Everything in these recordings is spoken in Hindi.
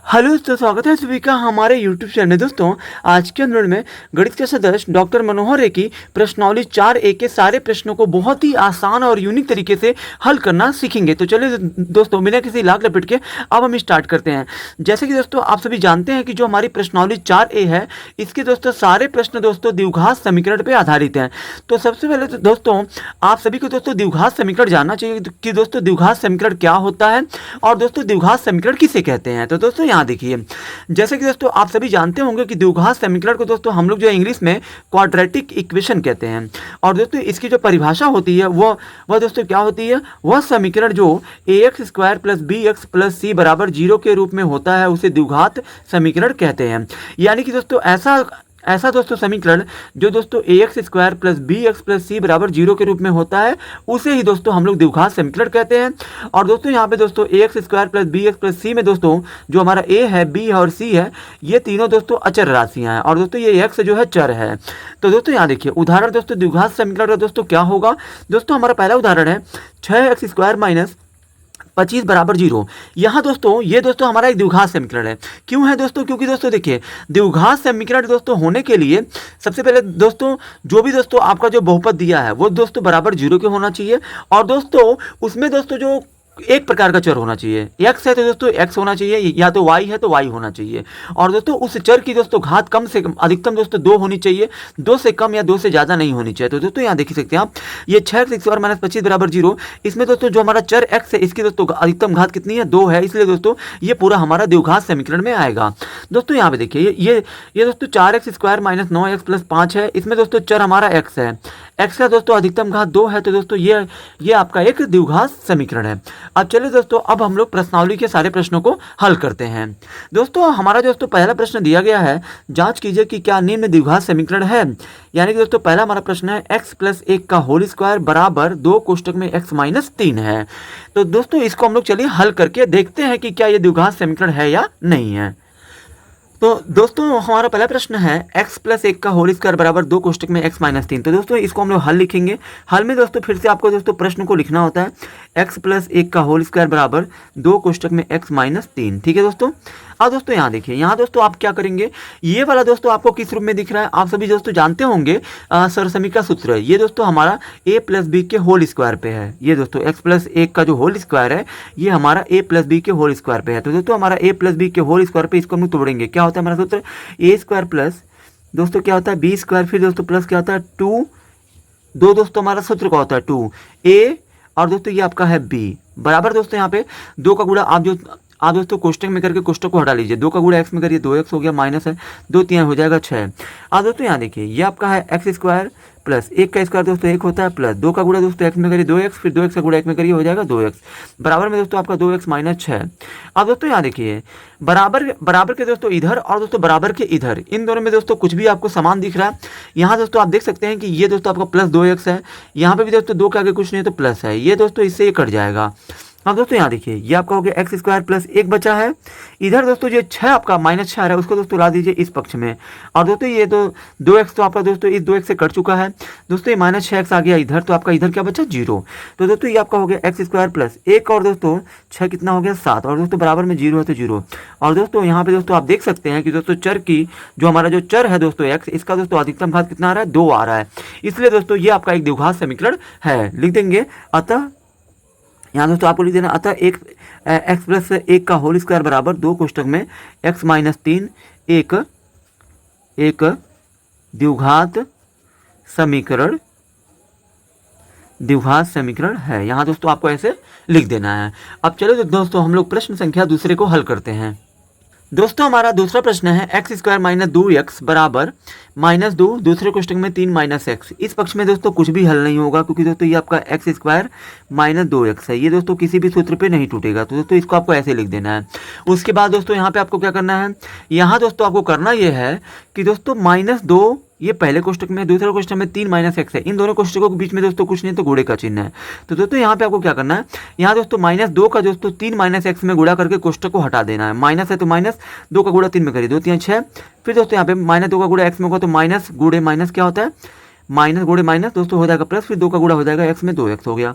हेलो दोस्तों, स्वागत है सभी का हमारे यूट्यूब चैनल। दोस्तों, आज के अंदर में गणित के सदस्य डॉक्टर मनोहर रे की प्रश्नावली 4A के सारे प्रश्नों को बहुत ही आसान और यूनिक तरीके से हल करना सीखेंगे। तो चलिए दोस्तों, बिना किसी लाग लपेट के अब हम स्टार्ट करते हैं। जैसे कि दोस्तों आप सभी जानते हैं कि जो हमारी प्रश्नावली 4A है, इसके दोस्तों सारे प्रश्न दोस्तों द्विघात समीकरण पर आधारित हैं। तो सबसे पहले तो दोस्तों आप सभी को दोस्तों द्विघात समीकरण जानना चाहिए कि दोस्तों द्विघात समीकरण क्या होता है और दोस्तों द्विघात समीकरण किसे कहते हैं। तो दोस्तों यहाँ देखिए, जैसे कि दोस्तों आप सभी जानते होंगे कि द्विघात समीकरण को दोस्तों हम लोग जो इंग्लिश में क्वाड्रेटिक इक्वेशन कहते हैं। और दोस्तों इसकी जो परिभाषा होती है वह दोस्तों क्या होती है, वह समीकरण जो ax square plus b x plus c बराबर 0 के रूप में होता है उसे द्विघात समीकरण कहते हैं। यानी कि दोस्तों ऐसा दोस्तों समीकरण जो दोस्तों ax square plus b x plus c बराबर 0 के रूप में होता है उसे ही दोस्तों हम लोग द्विघात समीकरण कहते हैं। और दोस्तों यहाँ पे दोस्तों ax square plus b x plus c में दोस्तों जो हमारा a है, b है और c है, ये तीनों दोस्तों अचर राशियां हैं और दोस्तों ये x जो है चर है। तो दोस्तों यहाँ देखिए उदाहरण दोस्तों द्विघात समीकरण का दोस्तों क्या होगा। दोस्तों हमारा पहला उदाहरण है 6x स्क्वायर माइनस 25 बराबर 0। यहाँ दोस्तों ये दोस्तों हमारा एक द्विघात समीकरण है। क्यों है दोस्तों, क्योंकि दोस्तों देखिए द्विघात समीकरण दोस्तों होने के लिए सबसे पहले दोस्तों जो भी दोस्तों आपका जो बहुपद दिया है वो दोस्तों बराबर 0 के होना चाहिए और दोस्तों उसमें दोस्तों जो एक प्रकार का चर होना चाहिए। x है तो दोस्तों x होना चाहिए, या तो y है तो y होना चाहिए। और दोस्तों उस चर की दोस्तों घात कम से कम अधिकतम दोस्तों 2 होनी चाहिए, 2 से कम या 2 से ज़्यादा नहीं होनी चाहिए। तो दोस्तों यहाँ देख सकते हैं आप, ये 6x स्क्वायर माइनस 25 बराबर 0, इसमें दोस्तों जो हमारा चर x है इसकी दोस्तों अधिकतम घात कितनी है, 2 है, इसलिए दोस्तों ये पूरा हमारा द्विघात समीकरण में आएगा। दोस्तों यहाँ पे देखिए ये दोस्तों 4x square minus 9x plus 5 है, इसमें दोस्तों चर हमारा x है, x का दोस्तों अधिकतम घात 2 है। तो दोस्तों ये आपका एक द्विघात समीकरण है। अब चलिए दोस्तों अब हम लोग प्रश्नावली के सारे प्रश्नों को हल करते हैं। दोस्तों हमारा दोस्तों पहला प्रश्न दिया गया है, जांच कीजिए कि क्या निम्न द्विघात समीकरण है। यानी कि दोस्तों पहला हमारा प्रश्न है x प्लस 1 का होल स्क्वायर बराबर 2 कोष्टक में x माइनस 3 है। तो दोस्तों इसको हम लोग चलिए हल करके देखते हैं कि क्या ये द्विघात समीकरण है या नहीं है। तो दोस्तों हमारा पहला प्रश्न है x प्लस 1 का होल स्क्वायर बराबर 2 कोष्टक में x माइनस 3। तो दोस्तों इसको हम लोग हल लिखेंगे। हल में दोस्तों फिर से आपको दोस्तों प्रश्न को लिखना होता है x प्लस 1 का होल स्क्वायर बराबर 2 कोष्टक में x माइनस 3। ठीक है दोस्तों। अब दोस्तों यहाँ देखिए, यहाँ दोस्तों आप क्या करेंगे, ये वाला दोस्तों आपको किस रूप में दिख रहा है, आप सभी दोस्तों जानते होंगे सरसमी का सूत्र है। ये दोस्तों हमारा a प्लस बी के होल स्क्वायर पे है। ये दोस्तों x प्लस 1 का जो होल स्क्वायर है ये हमारा a प्लस बी के होल स्क्वायर पे है। तो दोस्तों हमारा a प्लस बी के होल स्क्वायर पे इसको हम तोड़ेंगे, क्या होता है हमारा सूत्र, a स्क्वायर प्लस दोस्तों क्या होता है b स्क्वायर, फिर दोस्तों प्लस क्या होता है 2 दोस्तों हमारा सूत्र का होता है 2a और दोस्तों ये आपका है b बराबर दोस्तों यहाँ पे 2 का गुणा आप दोस्तों कोष्टक में करके कोष्टक को हटा लीजिए, 2 का गुणा x में करिए 2x हो गया, माइनस है 2 3 हो जाएगा 6। अब दोस्तों यहाँ देखिए ये आपका है x स्क्वायर प्लस 1 का स्क्वायर दोस्तों 1 होता है प्लस 2 का गुणा दोस्तों x में करिए 2x, फिर 2x का गुणा 1 में करिए हो जाएगा 2x बराबर में दोस्तों आपका 2x माइनस 6। अब दोस्तों यहाँ देखिए बराबर के दोस्तों इधर और दोस्तों बराबर के इधर, इन दोनों में दोस्तों कुछ भी आपको समान दिख रहा है। यहाँ दोस्तों आप देख सकते हैं कि ये दोस्तों आपका प्लस 2x है, यहाँ पे भी दोस्तों 2 के आगे कुछ नहीं है तो प्लस है, ये दोस्तों इससे ये कट जाएगा। अब दोस्तों यहाँ देखिए ये आपका हो गया x स्क्वायर प्लस 1 बचा है, इधर दोस्तों ये 6 आपका माइनस 6 आ रहा है उसको दोस्तों ला दीजिए इस पक्ष में। और दोस्तों ये तो 2x तो आपका दोस्तों इस 2x से कट चुका है, दोस्तों ये माइनस 6x आ गया इधर, तो आपका इधर क्या बचा 0। तो दोस्तों ये आपका हो गया x स्क्वायर प्लस 1 और दोस्तों 6 कितना हो गया 7 और दोस्तों बराबर में 0 है तो 0। और दोस्तों यहाँ पे दोस्तों आप देख सकते हैं कि दोस्तों चर की जो हमारा जो चर है दोस्तों x, इसका दोस्तों अधिकतम घात कितना आ रहा है 2 आ रहा है, इसलिए दोस्तों ये आपका एक द्विघात समीकरण है। लिख देंगे अतः यहाँ दोस्तों आपको लिख देना अतः x प्लस 1 का होल स्क्वायर बराबर 2 कोष्टक में x माइनस 3 एक द्विघात समीकरण है। यहाँ दोस्तों आपको ऐसे लिख देना है। अब चलो दोस्तों हम लोग प्रश्न संख्या दूसरे को हल करते हैं। दोस्तों हमारा दूसरा प्रश्न है x स्क्वायर माइनस 2x बराबर माइनस 2 दूसरे कोष्टक में 3 माइनस x। इस पक्ष में दोस्तों कुछ भी हल नहीं होगा क्योंकि दोस्तों ये आपका x स्क्वायर माइनस 2x है, ये दोस्तों किसी भी सूत्र पे नहीं टूटेगा। तो दोस्तों इसको आपको ऐसे लिख देना है। उसके बाद दोस्तों यहाँ पे आपको क्या करना है, यहाँ दोस्तों आपको करना ये है कि दोस्तों माइनस 2 ये पहले कोष्टक में, दूसरे कोष्टक में 3 माइनस x है, इन दोनों कोष्टकों के बीच में दोस्तों कुछ नहीं तो गुणे का चिन्ह है। तो दोस्तों यहाँ पे आपको क्या करना है, यहाँ दोस्तों माइनस 2 का दोस्तों 3 माइनस x में गुणा करके कोष्टक को हटा देना है। माइनस है तो माइनस 2 का गुणा 3 में करिए 2 3 6, फिर दोस्तों यहाँ पे माइनस 2 का गुणा x में होगा तो माइनस गुणे माइनस क्या होता है, माइनस गुणे माइनस दोस्तों हो जाएगा प्लस, फिर 2 का गुणा हो जाएगा x में 2x हो गया।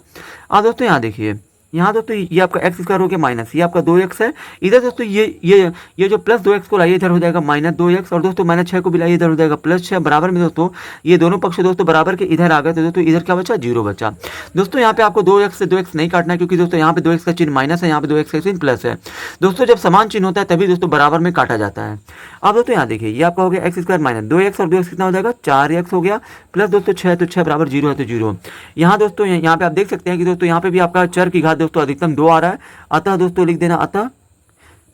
अब दोस्तों यहाँ देखिए यहाँ दोस्तों ये आपका एक्स स्क्वायर हो गया माइनस, ये आपका 2x है। इधर दोस्तों ये जो प्लस 2x को लाइए इधर हो जाएगा माइनस 2x, और दोस्तों माइनस 6 को भी लाइए इधर हो जाएगा प्लस 6। बराबर में दोस्तों ये दोनों पक्ष दोस्तों बराबर के इधर आ गए, तो दोस्तों इधर क्या बचा, 0 बचा। दोस्तों यहाँ पे आपको 2x से 2x नहीं काटना है, क्योंकि दोस्तों यहाँ पे 2x का चिन्ह माइनस है, यहाँ पे 2x का चिन्ह प्लस है। दोस्तों जब समान चिन्ह होता है तभी दोस्तों बराबर में काटा जाता है। अब दोस्तों यहाँ देखिए, ये आपका हो गया एक्स स्क्वायर माइनस 2x, और 2x कितना हो जाएगा, 4x हो गया, प्लस दोस्तों 6, तो 6 बराबर 0 है, तो 0। यहाँ दोस्तों यहाँ पे आप देख सकते हैं कि दोस्तों यहाँ पे भी आपका चर की घात दोस्तों अधिकतम 2 आ रहा है। अतः दोस्तों लिख देना, अतः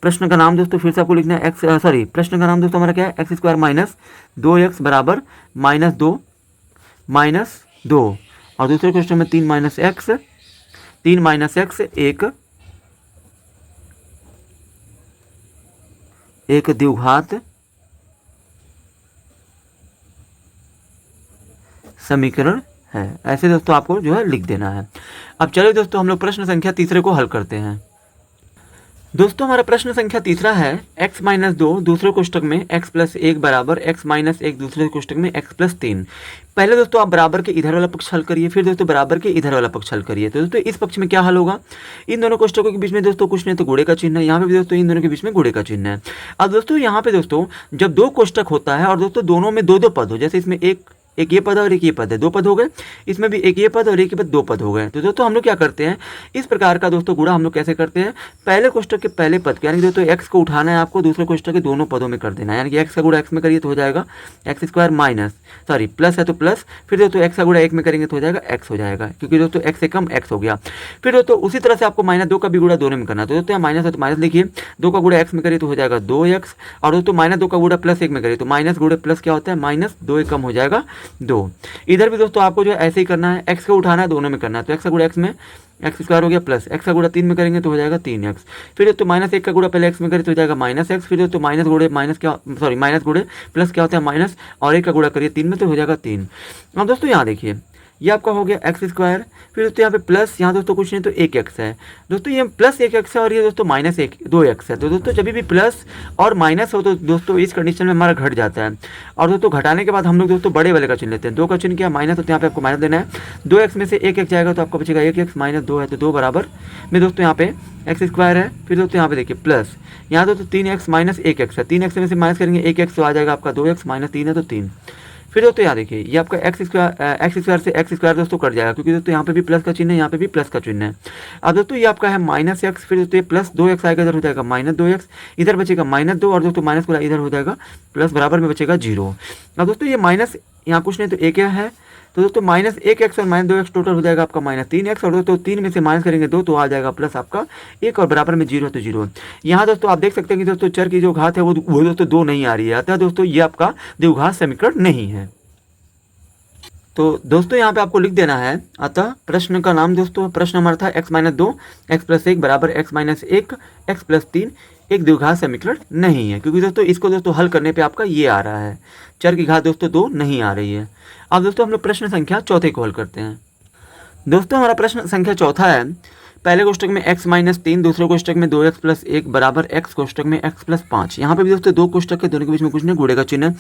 प्रश्न का नाम दोस्तों फिर से आपको लिखना है प्रश्न का नाम दोस्तों हमारा क्या है, एक्स स्क्वायर माइनस 2x बराबर -2 -2। और दूसरे क्वेश्चन में 3 - x 1 द्विघात समीकरण है। ऐसे दोस्तों आपको जो है लिख देना है। अब चलिए दोस्तों हम लोग प्रश्न संख्या तीसरे को हल करते हैं। दोस्तों हमारा प्रश्न संख्या तीसरा है, x - 2 दूसरे कोष्टक में x + 1 बराबर x - 1 दूसरे कोष्टक में x + 3। पहले दोस्तों आप बराबर के इधर वाला पक्ष हल करिए, फिर दोस्तों बराबर के इधर वाला पक्ष हल करिए। तो दोस्तों इस पक्ष में क्या हल होगा, इन दोनों कोष्टकों के बीच में दोस्तों कुछ नहीं तो गुणे का चिन्ह है, यहाँ पे भी दोस्तों इन दोनों के बीच में गुणे का चिन्ह है। अब दोस्तों यहाँ पे दोस्तों जब दो कोष्टक होता है और दोस्तों दोनों में 2-2 पद हो, जैसे इसमें एक ये पद और एक ये पद है, 2 पद हो गए, इसमें भी एक ये पद और एक ये पद, 2 पद हो गए। तो दोस्तों हम लोग क्या करते हैं, इस प्रकार का दोस्तों गुणा हम लोग कैसे करते हैं, पहले कोष्टक के पहले पद यानी कि दोस्तों x को उठाना है आपको, दूसरे कोष्टक के दोनों पदों में कर देना है। यानी कि x का गुणा x में करिए तो हो जाएगा एक्स स्क्वायर माइनस प्लस है तो प्लस, फिर दोस्तों x का गुणा 1 में करेंगे तो हो जाएगा x हो जाएगा, क्योंकि दोस्तों x से कम x हो गया। फिर दोस्तों उसी तरह से आपको -2 का भी गुणा दोनों में करना है। तो दोस्तों यहाँ माइनस है तो माइनस लिखिए, 2 का गुणा x में करिए तो हो जाएगा 2x, और दोस्तों -2 का गुणा +1 में करिए तो माइनस गुणा प्लस क्या होता है, -2 कम हो जाएगा 2। इधर भी दोस्तों आपको जो है ऐसे ही करना है, x को उठाना है, दोनों में करना है। तो x का गुणा x में एक्स स्क्वायर हो गया, प्लस x का गुणा 3 में करेंगे तो हो जाएगा 3x। फिर दोस्तों -1 का गुणा पहले x में करें तो हो जाएगा -x, फिर दोस्तों माइनस गुणे प्लस क्या होता है माइनस, और 1 का गुणा करिए 3 में तो हो जाएगा 3। अब दोस्तों यहाँ देखिए, ये आपका हो गया एक्स स्क्वायर, फिर दोस्तों यहाँ पे प्लस, यहाँ दोस्तों कुछ नहीं तो 1x है। दोस्तों ये प्लस 1x है और ये दोस्तों -2x है। तो दोस्तों जब भी प्लस और माइनस हो तो दोस्तों इस कंडीशन में हमारा घट जाता है। और दोस्तों घटाने के बाद हम लोग दोस्तों बड़े वाले का चिन्ह लेते हैं। 2 का चिन्ह क्या माइनस, तो यहाँ पे आपको माइनस देना है। 2x में से 1x जाएगा तो आपको बचेगा 1x, -2 है तो 2 बराबर में दोस्तों यहाँ पे एक्स स्क्वायर है। फिर दोस्तों यहाँ पे देखिए प्लस, यहाँ दोस्तों 3x - 1x है, 3x में से माइनस करेंगे 1x तो आ जाएगा आपका 2x, -3 है तो 3। फिर दोस्तों यहाँ देखिए, ये आपका एक्स स्क्वायर से एक्स स्क्वायर दोस्तों कट जाएगा, क्योंकि दोस्तों यहाँ पे भी प्लस का चिन्ह है, यहाँ पे भी प्लस का चिन्ह है। अब दोस्तों ये आपका है -x, फिर दोस्तों ये प्लस 2x आएगा, इधर हो जाएगा -2x, इधर बचेगा -2, और दोस्तों माइनस को इधर हो जाएगा प्लस, बराबर में बचेगा 0। अब दोस्तों ये माइनस यहाँ कुछ नहीं तो 1 है, तो दोस्तों -1x और -2x टोटल हो जाएगा आपका -3x, और दोस्तों 3 में से माइनस करेंगे 2 तो आ जाएगा प्लस आपका 1, और बराबर में 0 तो 0। यहाँ दोस्तों आप देख सकते हैं कि दोस्तों चर की जो घात है वो दोस्तों 2 नहीं आ रही है, अतः दोस्तों ये आपका द्विघात समीकरण नहीं है। तो दोस्तों यहाँ पे आपको लिख देना है, अतः प्रश्न का नाम दोस्तों, प्रश्न हमारा था x - 2 x + 1 बराबर x - 1 x + 3 एक द्विघात समीकरण नहीं है, क्योंकि दोस्तों इसको दोस्तों हल करने पे आपका ये आ रहा है, चर की घात दोस्तों 2 नहीं आ रही है। अब दोस्तों हम लोग प्रश्न संख्या चौथे को हल करते हैं। दोस्तों हमारा प्रश्न संख्या चौथा है, पहले कोष्टक में x - 3 दूसरे कोष्टक में 2x + 1 बराबर x कोष्टक में x + 5। यहाँ पे भी दोस्तों दो कोष्टक के दोनों के बीच में कुछ नहीं गुणे का चिन्ह है।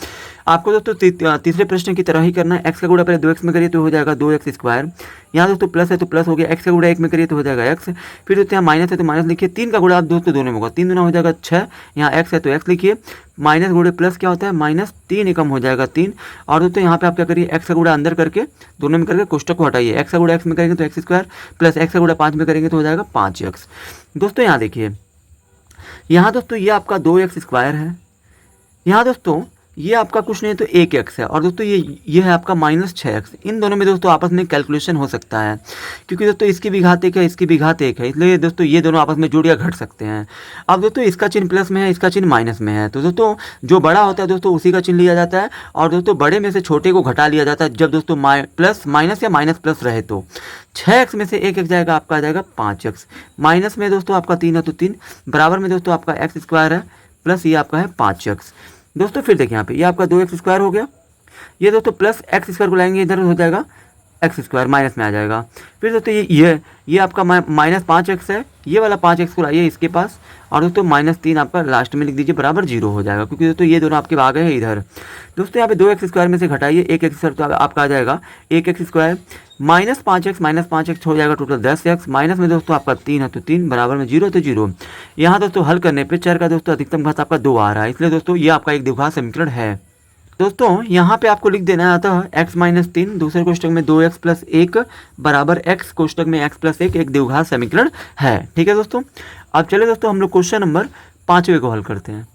आपको दोस्तों तीसरे प्रश्न की तरह ही करना है, x का गुणा पहले 2x में करिए तो हो जाएगा 2x स्क्वायर, यहाँ दोस्तों प्लस है तो प्लस हो गया, x का गुणा 1 में करिए तो हो जाएगा x, फिर दोस्तों यहाँ माइनस है तो माइनस लिखिए, 3 का गुणा आप दोस्तों दोनों में होगा, 3 दूना हो जाएगा 6, यहाँ x है तो x लिखिए, माइनस गुणे प्लस क्या होता है -3 एकम हो जाएगा 3, और दोस्तों यहाँ पे आप क्या करिए, x का गुणा अंदर करके दोनों में करके कोष्टक को हटाइए, x का गुणा x में करेंगे तो x स्क्वायर, प्लस x का गुणा 5 में करेंगे तो हो जाएगा 5x। दोस्तों यहाँ देखिए, यहाँ दोस्तों ये आपका 2x स्क्वायर है, यहाँ दोस्तों ये आपका कुछ नहीं तो 1x है, और दोस्तों ये है आपका -6x। इन दोनों में दोस्तों आपस में कैलकुलेशन हो सकता है, क्योंकि दोस्तों इसकी भी घात 1 है, इसकी भी घात 1 है, इसलिए दोस्तों ये दोनों आपस में जुड़ या घट सकते हैं। अब दोस्तों इसका चिन्ह प्लस में है, इसका चिन्ह माइनस में है, तो दोस्तों जो बड़ा होता है दोस्तों उसी का चिन्ह लिया जाता है, और दोस्तों बड़े में से छोटे को घटा लिया जाता है जब दोस्तों प्लस माइनस या माइनस प्लस रहे। तो 6x में से 1x जाएगा, आपका आ जाएगा 5x, माइनस में दोस्तों आपका 3 है तो 3, बराबर में दोस्तों आपका x स्क्वायर है, प्लस ये आपका है 5x। दोस्तों फिर देखिए यहाँ पे ये आपका 2x स्क्वायर हो गया, ये दोस्तों प्लस x स्क्वायर को लाएंगे इधर हो जाएगा एक्स स्क्वायर माइनस में आ जाएगा। फिर दोस्तों ये आपका -5x है, ये वाला 5x को लाइए इसके पास, और दोस्तों -3 आपका लास्ट में लिख दीजिए बराबर 0 हो जाएगा, क्योंकि दोस्तों ये दोनों आपके आ गए हैं इधर। दोस्तों यहाँ पे 2x स्क्वायर में से घटाइए 1x स्क्वायर, तो आपका आ जाएगा 1x स्क्वायर -5x हो जाएगा टोटल 10x, माइनस में दोस्तों आपका 3 है तो 3 बराबर में 0 तो 0। यहाँ दोस्तों हल करने पे चर का दोस्तों अधिकतम घात आपका 2 आ रहा है, इसलिए दोस्तों ये आपका एक द्विघात समीकरण है। दोस्तों यहाँ पे आपको लिख देना आता है x - 3 दूसरे कोष्टक में 2x + 1 बराबर x कोष्टक में x + 1 एक द्विघात समीकरण है। ठीक है दोस्तों, अब चले दोस्तों हम लोग क्वेश्चन नंबर 5वें को हल करते हैं।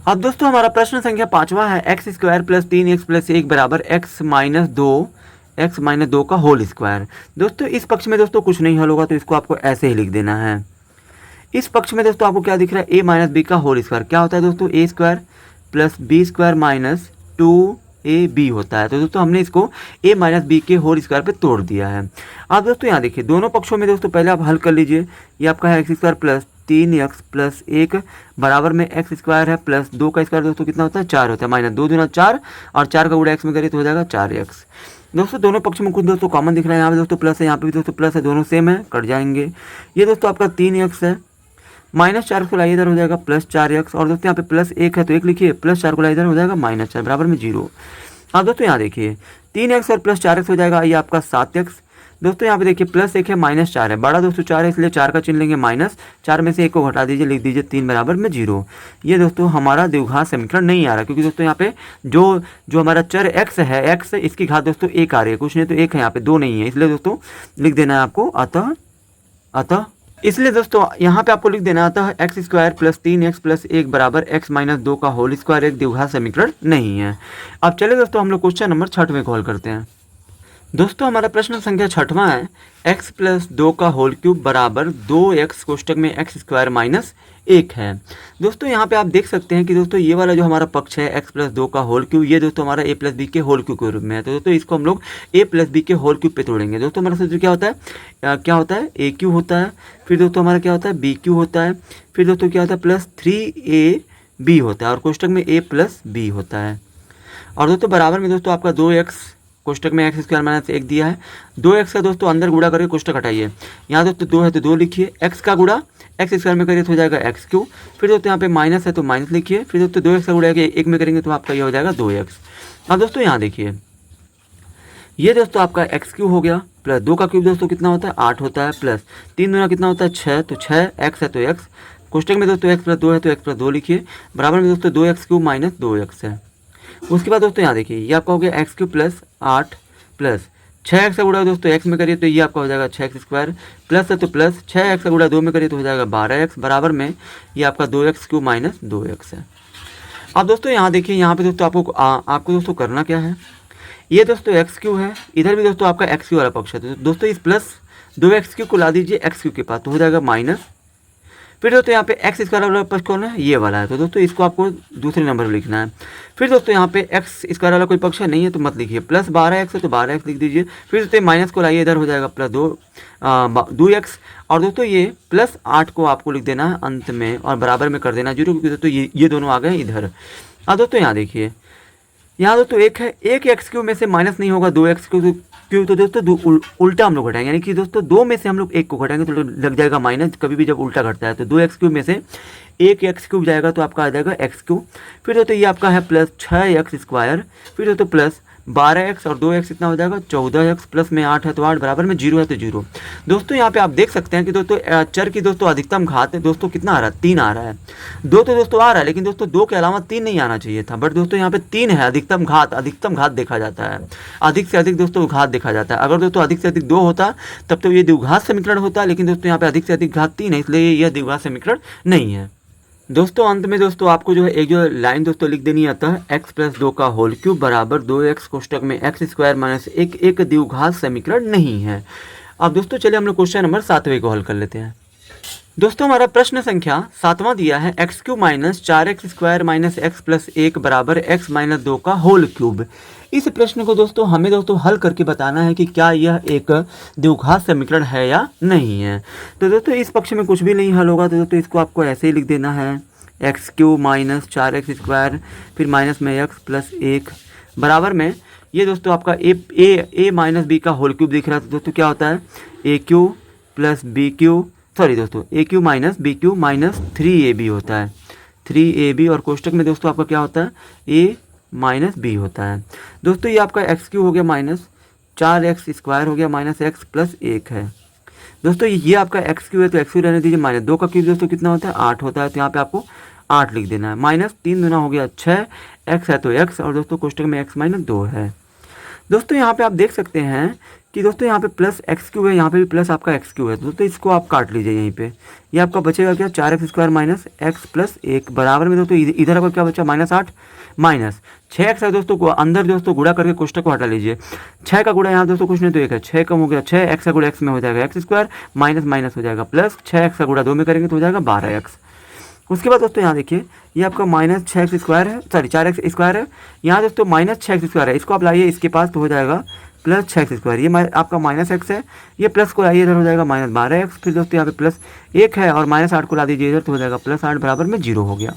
अब दोस्तों हमारा प्रश्न संख्या 5वां है x² + 3x + 1 बराबर x - 2 का होल स्क्वायर। दोस्तों इस पक्ष में दोस्तों कुछ नहीं हल होगा, तो इसको आपको ऐसे ही लिख देना है। इस पक्ष में दोस्तों आपको क्या दिख रहा है, a - b का होल स्क्वायर क्या होता है दोस्तों, a² + b² - 2ab होता है। तो दोस्तों हमने इसको a - b के होल स्क्वायर पे तोड़ दिया है। अब दोस्तों यहाँ देखिए दोनों पक्षों में दोस्तों पहले आप हल कर लीजिए। ये आपका है x² + 3x + 1 बराबर में x² है प्लस 2 का स्क्वायर दोस्तों कितना होता है 4 होता है, -2 दूना 4 और 4 का गुणा x में करिए तो हो जाएगा 4x। दोस्तों दोनों पक्ष में कुछ दोस्तों कॉमन दिख रहा है, यहाँ पे दोस्तों प्लस है, यहाँ पे भी दोस्तों प्लस है, दोनों सेम है, कट जाएंगे। ये दोस्तों आपका 3x है, -4 को लाइए इधर हो जाएगा +4x, और दोस्तों यहाँ पे +1 है तो 1 लिखिए, +4 को लाइए इधर हो जाएगा -4 बराबर में 0। अब दोस्तों यहाँ देखिए 3x और +4x हो जाएगा, ये आपका 7x। दोस्तों यहाँ पे देखिए +1 है -4 है, बड़ा दोस्तों 4 है इसलिए 4 का चिन्ह लेंगे, -4 में से 1 को घटा दीजिए, लिख दीजिए 3 बराबर में 0। ये दोस्तों हमारा द्विघात समीकरण नहीं आ रहा, क्योंकि दोस्तों यहाँ पे जो हमारा चर x है, x इसकी घात दोस्तों 1 आ रही है, कुछ नहीं तो 1 है, यहाँ पे 2 नहीं है, इसलिए दोस्तों लिख देना है आपको अतः इसलिए दोस्तों यहाँ पे आपको लिख देना आता है x² + 3x + 1 बराबर x - 2 का होल स्क्वायर एक द्विघात समीकरण नहीं है। अब चले दोस्तों हम लोग क्वेश्चन नंबर 6वें को हल करते हैं। दोस्तों हमारा प्रश्न संख्या 6वां है x + 2 का होल क्यूब बराबर 2x कोष्टक में x² - 1 है। दोस्तों यहाँ पे आप देख सकते हैं कि दोस्तों ये वाला जो हमारा पक्ष है x + 2 का होल क्यूब, ये दोस्तों हमारा a + b के होल क्यूब के रूप में है, तो दोस्तों इसको हम लोग a + b के होल क्यूब पे तोड़ेंगे। दोस्तों हमारा सूत्र क्या होता है a³ होता है, फिर दोस्तों हमारा क्या होता है b³ होता है, फिर दोस्तों क्या होता है +3ab होता है, और कोष्टक में a + b होता है, और दोस्तों बराबर में दोस्तों आपका 2x कोष्टक में x² - 1 दिया है। 2x का दोस्तों अंदर गुणा करके कोष्टक हटाइए, यहाँ दोस्तों 2 है तो 2 लिखिए, x का गुणा x² में करिए तो हो जाएगा x³, फिर दोस्तों यहाँ पे माइनस है तो माइनस लिखिए, फिर दोस्तों 2x का गुणा 1 में करेंगे तो आपका ये हो जाएगा 2x। अब दोस्तों यहाँ देखिए ये दोस्तों आपका x³ हो गया, प्लस 2 का क्यूब दोस्तों कितना होता है 8 होता है, प्लस 3 दूना कितना होता है 6, तो 6x है तो x, कोष्टक में दोस्तों x + 2 है तो x + 2 लिखिए, बराबर में दोस्तों 2x³ - 2x है। उसके बाद दोस्तों यहाँ देखिए ये आपका हो गया x³ + 8 प्लस 6x का गुणा दोस्तों x में करिए तो ये आपका हो जाएगा 6x², प्लस है तो प्लस 6x का गुणा 2 में करिए तो हो जाएगा 12x, बराबर में ये आपका 2x³ - 2x है। अब दोस्तों यहाँ देखिए यहाँ पे दोस्तों आपको दोस्तों करना क्या है, ये दोस्तों x³ है, इधर भी दोस्तों आपका x³ वाला पक्ष है, तो दोस्तों इस प्लस 2x³ को ला दीजिए x³ के पास तो हो जाएगा माइनस, फिर दोस्तों यहाँ पे x² वाला पक्ष कौन है, ये वाला है, तो दोस्तों इसको आपको दूसरे नंबर पर लिखना है। फिर दोस्तों यहाँ पे x² वाला कोई पक्ष नहीं है तो मत लिखिए, +12x है तो 12x लिख दीजिए, फिर दोस्तों माइनस को लाइए इधर हो जाएगा +2x, और दोस्तों ये +8 को आपको लिख देना है अंत में और बराबर में कर देना 0, क्योंकि दोस्तों ये दोनों आ गए इधर। अब दोस्तों यहाँ देखिए यहाँ दोस्तों एक है, एक x³ में से माइनस नहीं होगा 2x³ तो दोस्तों उल्टा हम लोग घटाएंगे, यानी कि दोस्तों 2 में से हम लोग 1 को घटाएंगे तो लग जाएगा माइनस, कभी भी जब उल्टा घटता है तो 2x³ में से 1 x³ जाएगा तो आपका आ जाएगा x³, फिर दोस्तों ये आपका है +6x², फिर दोस्तों प्लस 12x और 2x इतना हो जाएगा 14x, प्लस में 8 है तो 8, बराबर में 0 है तो 0। दोस्तों यहाँ पे आप देख सकते हैं कि दोस्तों चर की दोस्तों अधिकतम घात दोस्तों कितना आ रहा है 3 आ रहा है, 2 तो दोस्तों आ रहा है लेकिन दोस्तों 2 के अलावा 3 नहीं आना चाहिए था, बट दोस्तों यहाँ पे 3 है, अधिकतम घात देखा जाता है, अधिक से अधिक दोस्तों घात देखा जाता है। अगर दोस्तों अधिक से अधिक 2 होता तब तो ये द्विघात समीकरण होता, लेकिन दोस्तों यहाँ पे अधिक से अधिक घात 3 है, इसलिए यह द्विघात समीकरण नहीं है। दोस्तों अंत में दोस्तों आपको जो है एक जो लाइन दोस्तों लिख देनी आता है x + 2 का होल क्यूब बराबर 2x कोष्टक में x² - 1 एक द्विघात समीकरण नहीं है। अब दोस्तों चलिए हम लोग क्वेश्चन नंबर 7वें को हल कर लेते हैं। दोस्तों हमारा प्रश्न संख्या 7वां दिया है x³ - 4x² - x + 1 बराबर x - 2 का होल क्यूब। इस प्रश्न को दोस्तों हमें दोस्तों हल करके बताना है कि क्या यह एक द्विघात समीकरण है या नहीं है। तो दोस्तों इस पक्ष में कुछ भी नहीं हल होगा, तो दोस्तों इसको आपको ऐसे ही लिख देना है x³ - 4x², फिर माइनस में x + 1 बराबर में ये दोस्तों आपका ए माइनस बी का होल क्यूब दिख रहा है, तो दोस्तों क्या होता है a cube plus b cube, sorry दोस्तों a cube minus b cube minus 3ab होता है, 3ab, और कोष्टक में दोस्तों आपका क्या होता है ए माइनस बी होता है। दोस्तों ये आपका एक्स क्यू हो गया माइनस 4x² हो गया माइनस एक्स प्लस 1 है। दोस्तों ये आपका एक्स क्यू है तो एक्स क्यू रहने दीजिए, माइनस 2 का क्यूब दोस्तों कितना होता है 8 होता है, तो यहाँ पे आपको 8 लिख देना है, माइनस 3 दूना हो गया 6, एक्स है तो एक्स, और दोस्तों कोष्टक में x माइनस 2 है। दोस्तों यहाँ पे आप देख सकते हैं कि दोस्तों यहाँ पे प्लस एक्स क्यू है, यहाँ पे भी प्लस आपका एक्स क्यू है, तो दोस्तों इसको आप काट लीजिए यहीं पे, ये आपका बचेगा क्या 4x² माइनस एक्स प्लस 1 बराबर में दोस्तों इधर आपका क्या बचा माइनस 8 माइनस 6x है दोस्तों को अंदर दोस्तों गुणा करके कोष्टक को हटा लीजिए, 6 का गुणा यहाँ दोस्तों कुछ नहीं तो 1 है, 6 कम हो गया 6, x का गुणा x में हो जाएगा x² माइनस माइनस हो जाएगा प्लस 6x का गुणा 2 में करेंगे तो हो जाएगा 12x। उसके बाद दोस्तों यहाँ देखिए ये आपका माइनस 6x² है, सॉरी 4x² है, यहाँ दोस्तों माइनस 6x² है, इसको आप लाइए इसके पास तो हो जाएगा प्लस 6x², ये आपका माइनस x है, ये प्लस को लाइए इधर हो जाएगा माइनस 12x, फिर दोस्तों यहाँ पे प्लस 1 है और माइनस 8 को ला दीजिए इधर तो हो जाएगा प्लस 8 बराबर में 0 हो गया।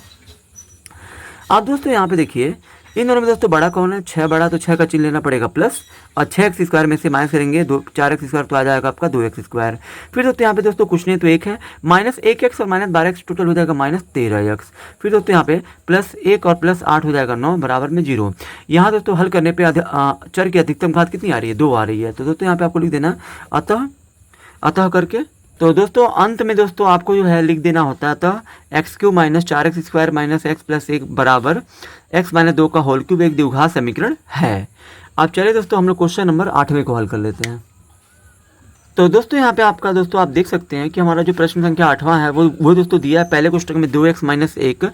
अब दोस्तों यहाँ पे देखिए इन दोनों में दोस्तों बड़ा कौन है 6 बड़ा, तो 6 का चिन्ह लेना पड़ेगा प्लस, और 6x² में से माइनस करेंगे 4x² तो आ जाएगा आपका 2x²। फिर दोस्तों यहाँ पे दोस्तों कुछ नहीं तो 1 है, माइनस 1x और माइनस 12x टोटल हो जाएगा माइनस 13x। फिर दोस्तों यहाँ पे प्लस 1 और प्लस 8 हो जाएगा 9 बराबर में 0। यहाँ दोस्तों हल करने पर चर की अधिकतम घात कितनी आ रही है 2 आ रही है, तो दोस्तों यहाँ पे आपको लिख देना अतः करके, तो दोस्तों अंत में दोस्तों आपको जो है लिख देना होता है अतः x Q minus 4x² minus x plus 1 बराबर x माइनस 2 का होल क्यूब एक द्विघात समीकरण है। अब चलिए दोस्तों हम लोग क्वेश्चन नंबर 8वें को हल कर लेते हैं। तो दोस्तों यहाँ पे आपका दोस्तों आप देख सकते हैं कि हमारा जो प्रश्न संख्या 8वां है वो दोस्तों दिया है पहले कोष्टक में 2x माइनस 1,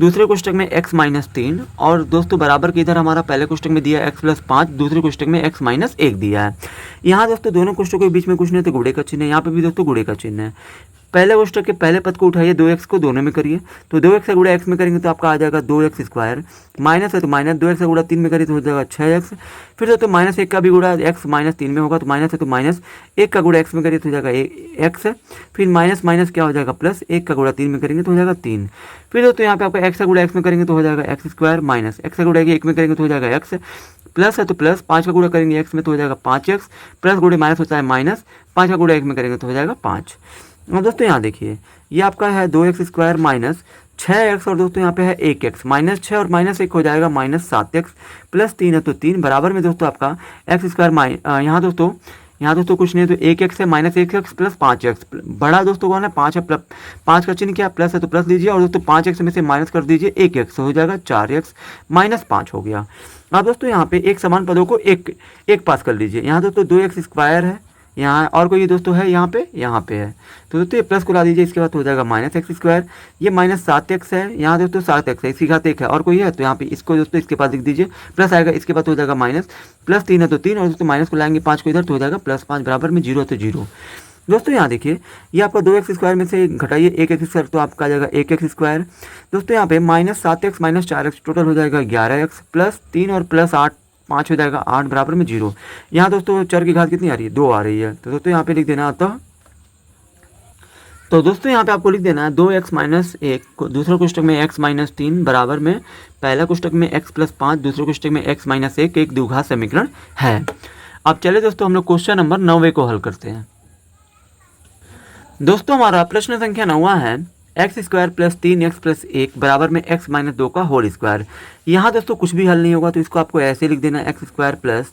दूसरे कोष्टक में x माइनस 3, और दोस्तों बराबर के इधर हमारा पहले कोष्टक में दिया x प्लस 5, दूसरे कोष्टक में x माइनस 1 दिया है। यहाँ दोस्तों दोनों कोष्टकों के बीच में कुछ नहीं तो गुणे का चिन्ह है, यहाँ पे भी दोस्तों गुणे का चिन्ह है। पहले कोष्टक के पहले पद को उठाइए 2x को दोनों में करिए, तो 2x का गुणा x में करेंगे तो आपका आ जाएगा 2x², माइनस है तो माइनस 2x का गुणा 3 में करिए तो हो जाएगा 6x, फिर दोस्तों माइनस 1 का भी गुणा x माइनस 3 में होगा तो माइनस है तो माइनस 1 का गुणा x में करिए तो हो जाएगा x, फिर माइनस माइनस क्या हो जाएगा प्लस 1 का गुणा 3 में करेंगे तो हो जाएगा 3, फिर दोस्तों यहाँ पे आपका x का गुणा x में करेंगे तो हो जाएगा x² माइनस x का गुणा 1 में करेंगे तो हो जाएगा x, प्लस है तो प्लस 5 का गुणा करेंगे x में तो हो जाएगा 5x, प्लस गुणे माइनस होता है माइनस, 5 का गुणा 1 में करेंगे तो हो जाएगा 5। और दोस्तों यहाँ देखिए ये आपका है 2x² माइनस 6x, और दोस्तों यहाँ पे है 1x, माइनस 6 और माइनस 1 हो जाएगा माइनस 7x, प्लस 3 है तो 3 बराबर में दोस्तों आपका x², यहाँ दोस्तों कुछ नहीं तो 1x है माइनस 1x प्लस 5x, बड़ा दोस्तों कौन है 5 है, 5 का चिन्ह क्या प्लस है तो प्लस लीजिए, और दोस्तों 5x में से माइनस कर दीजिए 1x हो जाएगा 4x माइनस 5 हो गया। अब दोस्तों यहाँ पे एक समान पदों को एक पास कर लीजिए, यहाँ दोस्तों 2x² है, यहाँ और कोई दोस्तों है यहाँ पे है, तो दोस्तों ये प्लस को ला दीजिए, इसके बाद हो जाएगा माइनस x², ये माइनस 7x है, यहाँ दोस्तों 7x है, इसकी घात 1 है, और कोई है तो यहाँ पे इसको दोस्तों इसके पास लिख दीजिए, प्लस आएगा इसके बाद हो जाएगा माइनस, प्लस 3 है तो 3, और दोस्तों माइनस को लाएंगे 5 को इधर तो हो जाएगा प्लस 5 बराबर में 0 तो 0। दोस्तों यहाँ देखिए ये आपका 2x² में से घटाइए 1x² तो आपका आ जाएगा 1x², दोस्तों यहाँ पे minus 7x minus 4x total हो जाएगा 11x, प्लस 3 और प्लस 8 5 हो जाएगा 8 बराबर में 0। यहाँ दोस्तों चर की घात कितनी आ रही है 2 आ रही है, तो दोस्तों यहाँ पे लिख देना अतः, तो दोस्तों यहाँ पे आपको लिख देना है 2x माइनस 1 दूसरे कोष्टक में x माइनस 3 बराबर में पहला कोष्टक में x प्लस 5 दूसरे कोष्टक में x माइनस 1 एक द्विघात समीकरण है। अब चले दोस्तों हम लोग क्वेश्चन नंबर 9वें को हल करते हैं। दोस्तों हमारा प्रश्न संख्या 9वां है x² प्लस 3x प्लस 1 बराबर में x माइनस 2 का होल स्क्वायर। यहाँ दोस्तों कुछ भी हल नहीं होगा तो इसको आपको ऐसे लिख देना x² प्लस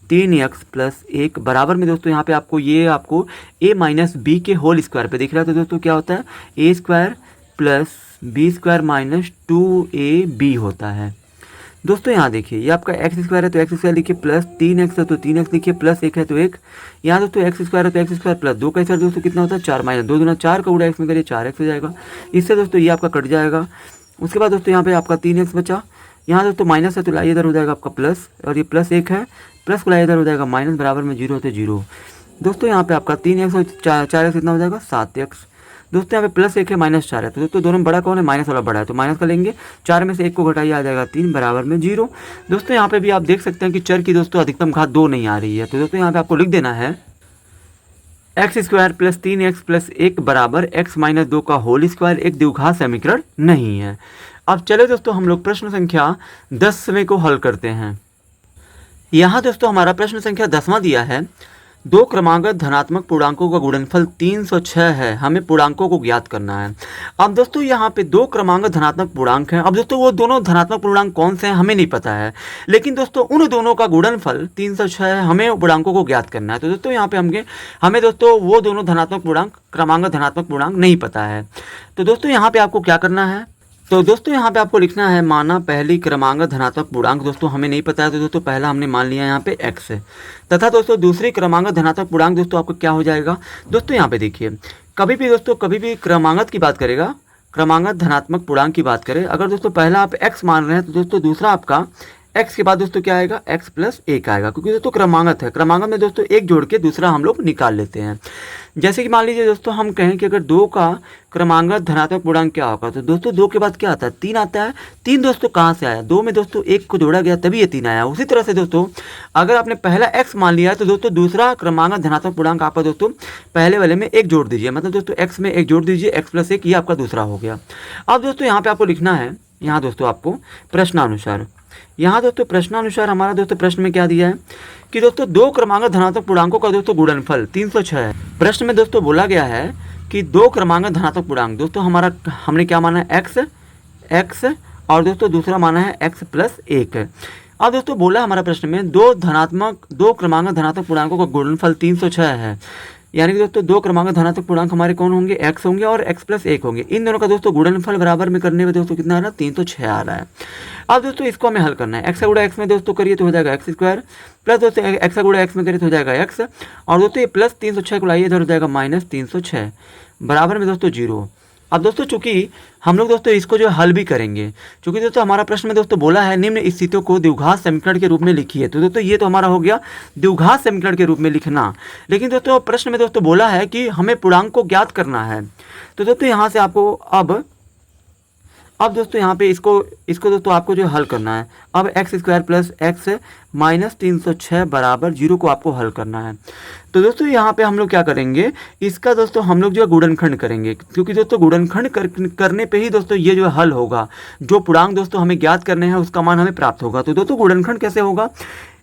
3x प्लस 1 बराबर में दोस्तों यहाँ पे आपको a माइनस बी के होल स्क्वायर पे दिख रहा है, तो दोस्तों क्या होता है a² plus b² minus 2ab होता है। दोस्तों यहाँ देखिए ये आपका x² है तो x² लिखिए, प्लस 3x है तो 3x लिखिए, प्लस 1 है तो 1, यहाँ दोस्तों x² है तो x² प्लस 2 का स्क्वायर दोस्तों कितना होता है 4 माइनस 2 दूना 4 का गुणा x में करिए 4x हो जाएगा, इससे दोस्तों ये आपका कट जाएगा। उसके बाद दोस्तों यहाँ पे आपका 3x बचा, यहाँ दोस्तों माइनस है तो लाइए इधर हो जाएगा आपका प्लस, और ये प्लस 1 है प्लस को लाइए इधर हो जाएगा माइनस बराबर में 0 होते 0। दोस्तों यहाँ पे आपका 3x और 4x कितना हो जाएगा 7x। दोस्तों यहाँ पे प्लस 1 है माइनस 4 है, तो दोस्तों दोनों बड़ा कौन है माइनस वाला बड़ा है, तो माइनस का लेंगे 4 में से 1 को घटाइए आ जाएगा 3 बराबर में 0। दोस्तों यहाँ पे भी आप देख सकते हैं कि चर की दोस्तों अधिकतम घात 2 नहीं आ रही है, तो दोस्तों यहाँ पे आपको लिख देना है x² प्लस 3x प्लस 1 बराबर x माइनस 2 का होल स्क्वायर एक द्विघात समीकरण नहीं है। अब चले दोस्तों हम लोग प्रश्न संख्या 10वें को हल करते हैं। यहाँ दोस्तों हमारा प्रश्न संख्या 10वां दिया है, दो क्रमांकगत धनात्मक पूर्णांकों का गुणनफल 306 है, हमें पूर्णांकों को ज्ञात करना है। अब दोस्तों यहाँ पे दो क्रमांकगत धनात्मक पूर्णांक हैं। अब दोस्तों वो दोनों धनात्मक पूर्णांक कौन से हैं हमें नहीं पता है, लेकिन दोस्तों उन दोनों का गुणनफल 306 है, हमें पूर्णांकों को ज्ञात करना है। तो दोस्तों यहाँ पे हमें दोस्तों वो दोनों धनात्मक पूर्णांक क्रमांकगत धनात्मक पूर्णांक नहीं पता है। तो दोस्तों यहाँ पे आपको क्या करना है, तो दोस्तों यहाँ पे आपको लिखना है, माना पहली क्रमांकगत धनात्मक पूर्णांक दोस्तों हमें नहीं पता है, तो दोस्तों पहला हमने मान लिया यहाँ पे x है, तथा दोस्तों दूसरी क्रमांकगत धनात्मक पूर्णांक दोस्तों आपका क्या हो जाएगा। दोस्तों यहाँ पे देखिए, कभी भी क्रमांकगत की बात करेगा, क्रमांकगत धनात्मक पूर्णांक की बात करें, अगर दोस्तों पहला आप x मान रहे हैं तो दोस्तों दूसरा आपका x के बाद दोस्तों क्या आएगा, x प्लस 1 आएगा, क्योंकि दोस्तों क्रमांकगत है, क्रमांकगत में दोस्तों एक जोड़ के दूसरा हम लोग निकाल लेते हैं। जैसे कि मान लीजिए दोस्तों हम कहें कि अगर 2 का क्रमांकगत धनात्मक पूर्णांक क्या होगा, तो दोस्तों 2 के बाद क्या आता है, 3 आता है। 3 दोस्तों कहाँ से आया, 2 में दोस्तों 1 को जोड़ा गया तभी ये 3 आया। उसी तरह से दोस्तों अगर आपने पहला x मान लिया है तो दोस्तों दूसरा क्रमांकगत धनात्मक पूर्णांक आपका दोस्तों पहले वाले में 1 जोड़ दीजिए, मतलब दोस्तों x में 1 जोड़ दीजिए, x प्लस 1, ये आपका दूसरा हो गया। अब दोस्तों यहाँ पे आपको लिखना है, यहाँ दोस्तों आपको प्रश्नानुसार, यहाँ दोस्तों प्रश्नानुसार हमारा दोस्तों प्रश्न में क्या दिया है कि दोस्तों दो क्रमांकगत धनात्मक पूर्णांकों का दोस्तों गुणनफल 306 है। प्रश्न में दोस्तों बोला गया है कि दो क्रमांकगत धनात्मक पूर्णांक दोस्तों हमने क्या माना है, x और दोस्तों दूसरा माना है x प्लस 1। अब दोस्तों बोला हमारा प्रश्न में दो क्रमांकगत धनात्मक पूर्णांकों का गुणनफल 306 है, यानी कि दोस्तों दो क्रमांकगत धनात्मक पूर्णांक हमारे कौन होंगे, x होंगे और x प्लस 1 होंगे। इन दोनों का दोस्तों गुणनफल बराबर में करने में दोस्तों कितना आ रहा है, 306 आ रहा है। अब दोस्तों इसको हमें हल करना है, x का गुणा x में दोस्तों करिए तो हो जाएगा x स्क्वायर, प्लस दोस्तों x का गुणा x में करिए तो हो जाएगा x, और दोस्तों ये प्लस 306 को लाइए इधर हो जाएगा माइनस 306, बराबर में दोस्तों 0। अब दोस्तों चूंकि हम लोग दोस्तों इसको जो हल भी करेंगे, चूंकि दोस्तों हमारा प्रश्न में दोस्तों बोला है निम्न स्थितियों को द्विघात समीकरण के रूप में लिखिए, तो दोस्तों ये तो हमारा हो गया द्विघात समीकरण के रूप में लिखना। लेकिन दोस्तों प्रश्न में दोस्तों बोला है कि हमें पूर्णांक को ज्ञात करना है, तो दोस्तों यहाँ से आपको अब दोस्तों यहाँ पे इसको दोस्तों आपको जो हल करना है, अब x square plus x minus 306 बराबर 0 को आपको हल करना है। तो दोस्तों यहाँ पे हम लोग क्या करेंगे, इसका दोस्तों हम लोग जो है गुणनखंड करेंगे, क्योंकि दोस्तों गुणनखंड करने पे ही दोस्तों ये जो हल होगा, जो पूर्णांक दोस्तों हमें ज्ञात करने हैं उसका मान हमें प्राप्त होगा। तो दोस्तों गुणनखंड कैसे होगा,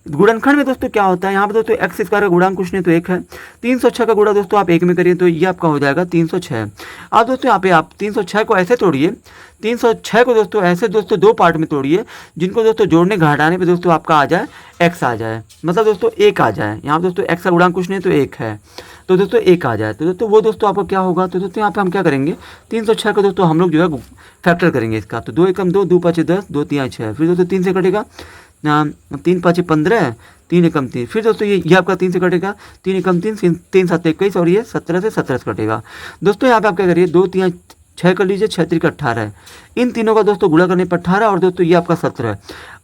गुणनखंड में दोस्तों क्या होता है, यहाँ पे दोस्तों x स्क्वायर का गुणांक कुछ नहीं तो 1 है, 306 का गुणा दोस्तों आप 1 में करिए तो ये आपका हो जाएगा 306। अब दोस्तों यहाँ पे आप 306 को ऐसे तोड़िए, 306 को दोस्तों ऐसे दोस्तों दो पार्ट में तोड़िए, जिनको दोस्तों जोड़ने घटाने पे दोस्तों आपका आ जाए x आ जाए, मतलब दोस्तों 1 आ जाए। यहाँ पे दोस्तों x का गुणांक कुछ नहीं तो 1 है, तो दोस्तों 1 आ जाए, तो दोस्तों वो दोस्तों आपका क्या होगा, तो दोस्तों यहाँ पे हम क्या करेंगे, 306 को दोस्तों हम लोग जो है फैक्टर करेंगे इसका, तो 2 एकम 2, 2 5 10, 2 3 6, फिर दोस्तों 3 से कटेगा 3 5 15, 3 एकम 3, फिर दोस्तों ये आपका 3 से कटेगा, 3 एकम 3, 3 7 21, और ये 17 से 17 से कटेगा। दोस्तों यहाँ पे आप क्या करिए, 2 3 6 कर लीजिए, 6 3 18, इन तीनों का दोस्तों गुणा करने पर 18, और दोस्तों ये आपका 17,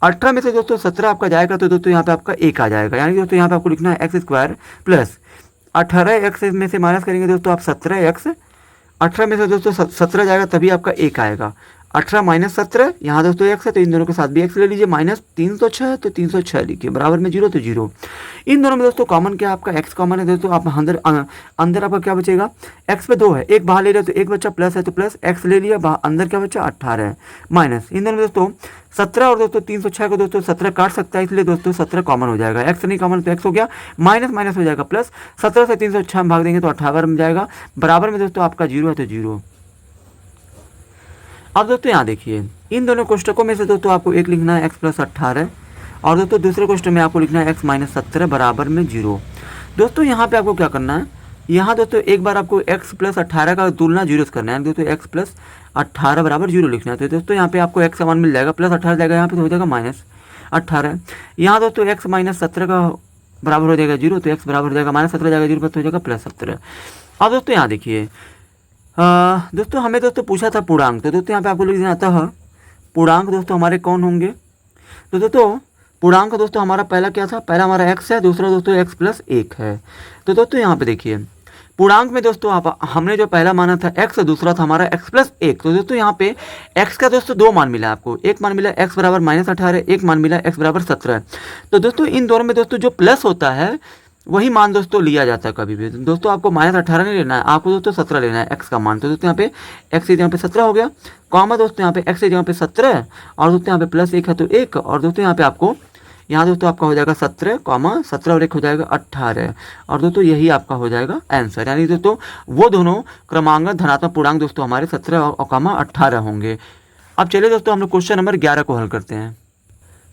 18 में से दोस्तों 17 आपका जाएगा, तो दोस्तों यहाँ पे आपका 1 आ जाएगा, यानी दोस्तों यहाँ पे आपको लिखना है एक्स स्क्वायर प्लस 18x में से माइनस करेंगे दोस्तों आप 17x, 18 में से दोस्तों 17 जाएगा तभी आपका 1 आएगा, 18 माइनस 17, यहाँ दोस्तों x है तो इन दोनों के साथ भी x ले लीजिए, माइनस 306 तो 306 लिखिए, बराबर में 0 तो 0। इन दोनों में दोस्तों कॉमन क्या आपका x कॉमन है, दोस्तों आप अंदर आपका क्या बचेगा, x पे 2 है, एक बाहर ले रहे तो एक बच्चा प्लस है तो प्लस x ले लिया, अंदर क्या बच्चा 18 है, माइनस इन दोनों में दोस्तों 17 और दोस्तों 306 को दोस्तों 17 काट सकता है, इसलिए दोस्तों 17 कॉमन हो जाएगा, x नहीं कॉमन तो x हो गया, माइनस माइनस हो जाएगा प्लस, 17 से 306 भाग देंगे तो 58 में जाएगा, बराबर में दोस्तों आपका 0 है तो 0। अब दोस्तों यहाँ देखिए, इन दोनों कोष्टकों में से दोस्तों आपको एक लिखना है x प्लस 18, और दोस्तों दूसरे कोष्टक में आपको लिखना है x माइनस 17 बराबर में 0। दोस्तों यहाँ पे आपको क्या करना है, यहाँ दोस्तों एक बार आपको x प्लस 18 का तुलना 0 से करना है, दोस्तों x प्लस 18 बराबर 0 लिखना है। तो दोस्तों यहाँ पे आपको x का मान मिल जाएगा, प्लस 18 जाएगा यहाँ पे तो हो जाएगा माइनस 18, यहाँ दोस्तों x माइनस 17 का बराबर हो जाएगा 0, तो x बराबर हो जाएगा माइनस 17 जाएगा 0 पर तो हो जाएगा प्लस 17। अब दोस्तों यहाँ देखिए, दोस्तों हमें दोस्तों पूछा था पूर्णांक, तो दोस्तों यहाँ पे आपको लिख देना था पूर्णांक दोस्तों हमारे कौन होंगे, तो दोस्तों पूर्णांक दोस्तों हमारा पहला क्या था, पहला हमारा x है, दूसरा दोस्तों x प्लस 1 है। तो दोस्तों यहाँ पे देखिए पूर्णांक में दोस्तों हमने जो पहला माना था x, दूसरा था हमारा x प्लस 1, तो दोस्तों यहाँ पे x का दोस्तों 2 मान मिला आपको, एक मान मिला x बराबर माइनस 18, एक मान मिला x बराबर 17। तो दोस्तों इन दोनों में दोस्तों जो प्लस होता है वही मान दोस्तों लिया जाता है कभी भी, दोस्तों आपको माइनस 18 नहीं लेना है, आपको दोस्तों 17 लेना है x का मान। तो दोस्तों यहाँ पे x यहाँ पे 17 हो गया, कॉमा दोस्तों यहाँ पे x यहाँ पे 17, और दोस्तों यहाँ पे प्लस 1 है तो 1, और दोस्तों यहाँ पे आपको यहाँ दोस्तों आपका हो जाएगा 17, और एक हो जाएगा 18, और दोस्तों यही आपका हो जाएगा आंसर। यानी दोस्तों वो दोनों क्रमांक धनात्मक पूर्णांक दोस्तों हमारे 17 और 18 होंगे। अब चलिए दोस्तों हम लोग क्वेश्चन नंबर 11 को हल करते हैं।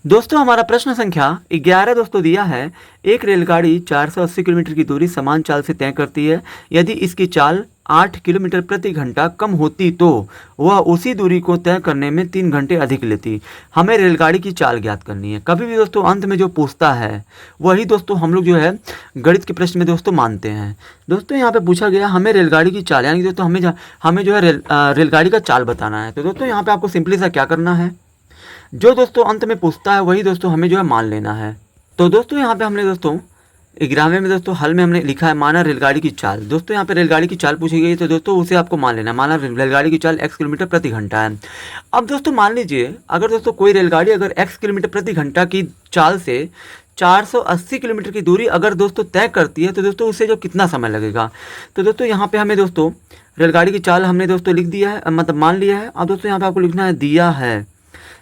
दोस्तों हमारा प्रश्न संख्या 11 दोस्तों दिया है, एक रेलगाड़ी 480 किलोमीटर की दूरी समान चाल से तय करती है। यदि इसकी चाल 8 किलोमीटर प्रति घंटा कम होती तो वह उसी दूरी को तय करने में 3 घंटे अधिक लेती। हमें रेलगाड़ी की चाल ज्ञात करनी है। कभी भी दोस्तों अंत में जो पूछता है वही दोस्तों हम लोग जो है गणित के प्रश्न में दोस्तों मानते हैं। दोस्तों यहाँ पे पूछा गया हमें रेलगाड़ी की चाल, यानी दोस्तों हमें जो है रेलगाड़ी का चाल बताना है। तो दोस्तों यहाँ पे आपको सिंपली सा क्या करना है, जो दोस्तों अंत में पूछता है वही दोस्तों हमें जो है मान लेना है। तो दोस्तों यहाँ पे हमने दोस्तों 11वें में दोस्तों हल में हमने लिखा है माना रेलगाड़ी की चाल। दोस्तों यहाँ पे रेलगाड़ी की चाल पूछी गई, तो दोस्तों उसे आपको मान लेना, माना रेलगाड़ी की चाल x किलोमीटर प्रति घंटा है। अब दोस्तों मान लीजिए अगर दोस्तों कोई रेलगाड़ी अगर x किलोमीटर प्रति घंटा की चाल से 480 किलोमीटर की दूरी अगर दोस्तों तय करती है, तो दोस्तों उसे जो कितना समय लगेगा। तो दोस्तों यहाँ पे हमें दोस्तों रेलगाड़ी की चाल हमने दोस्तों लिख दिया है, मतलब मान लिया है। अब दोस्तों यहाँ पे आपको लिखना है दिया है।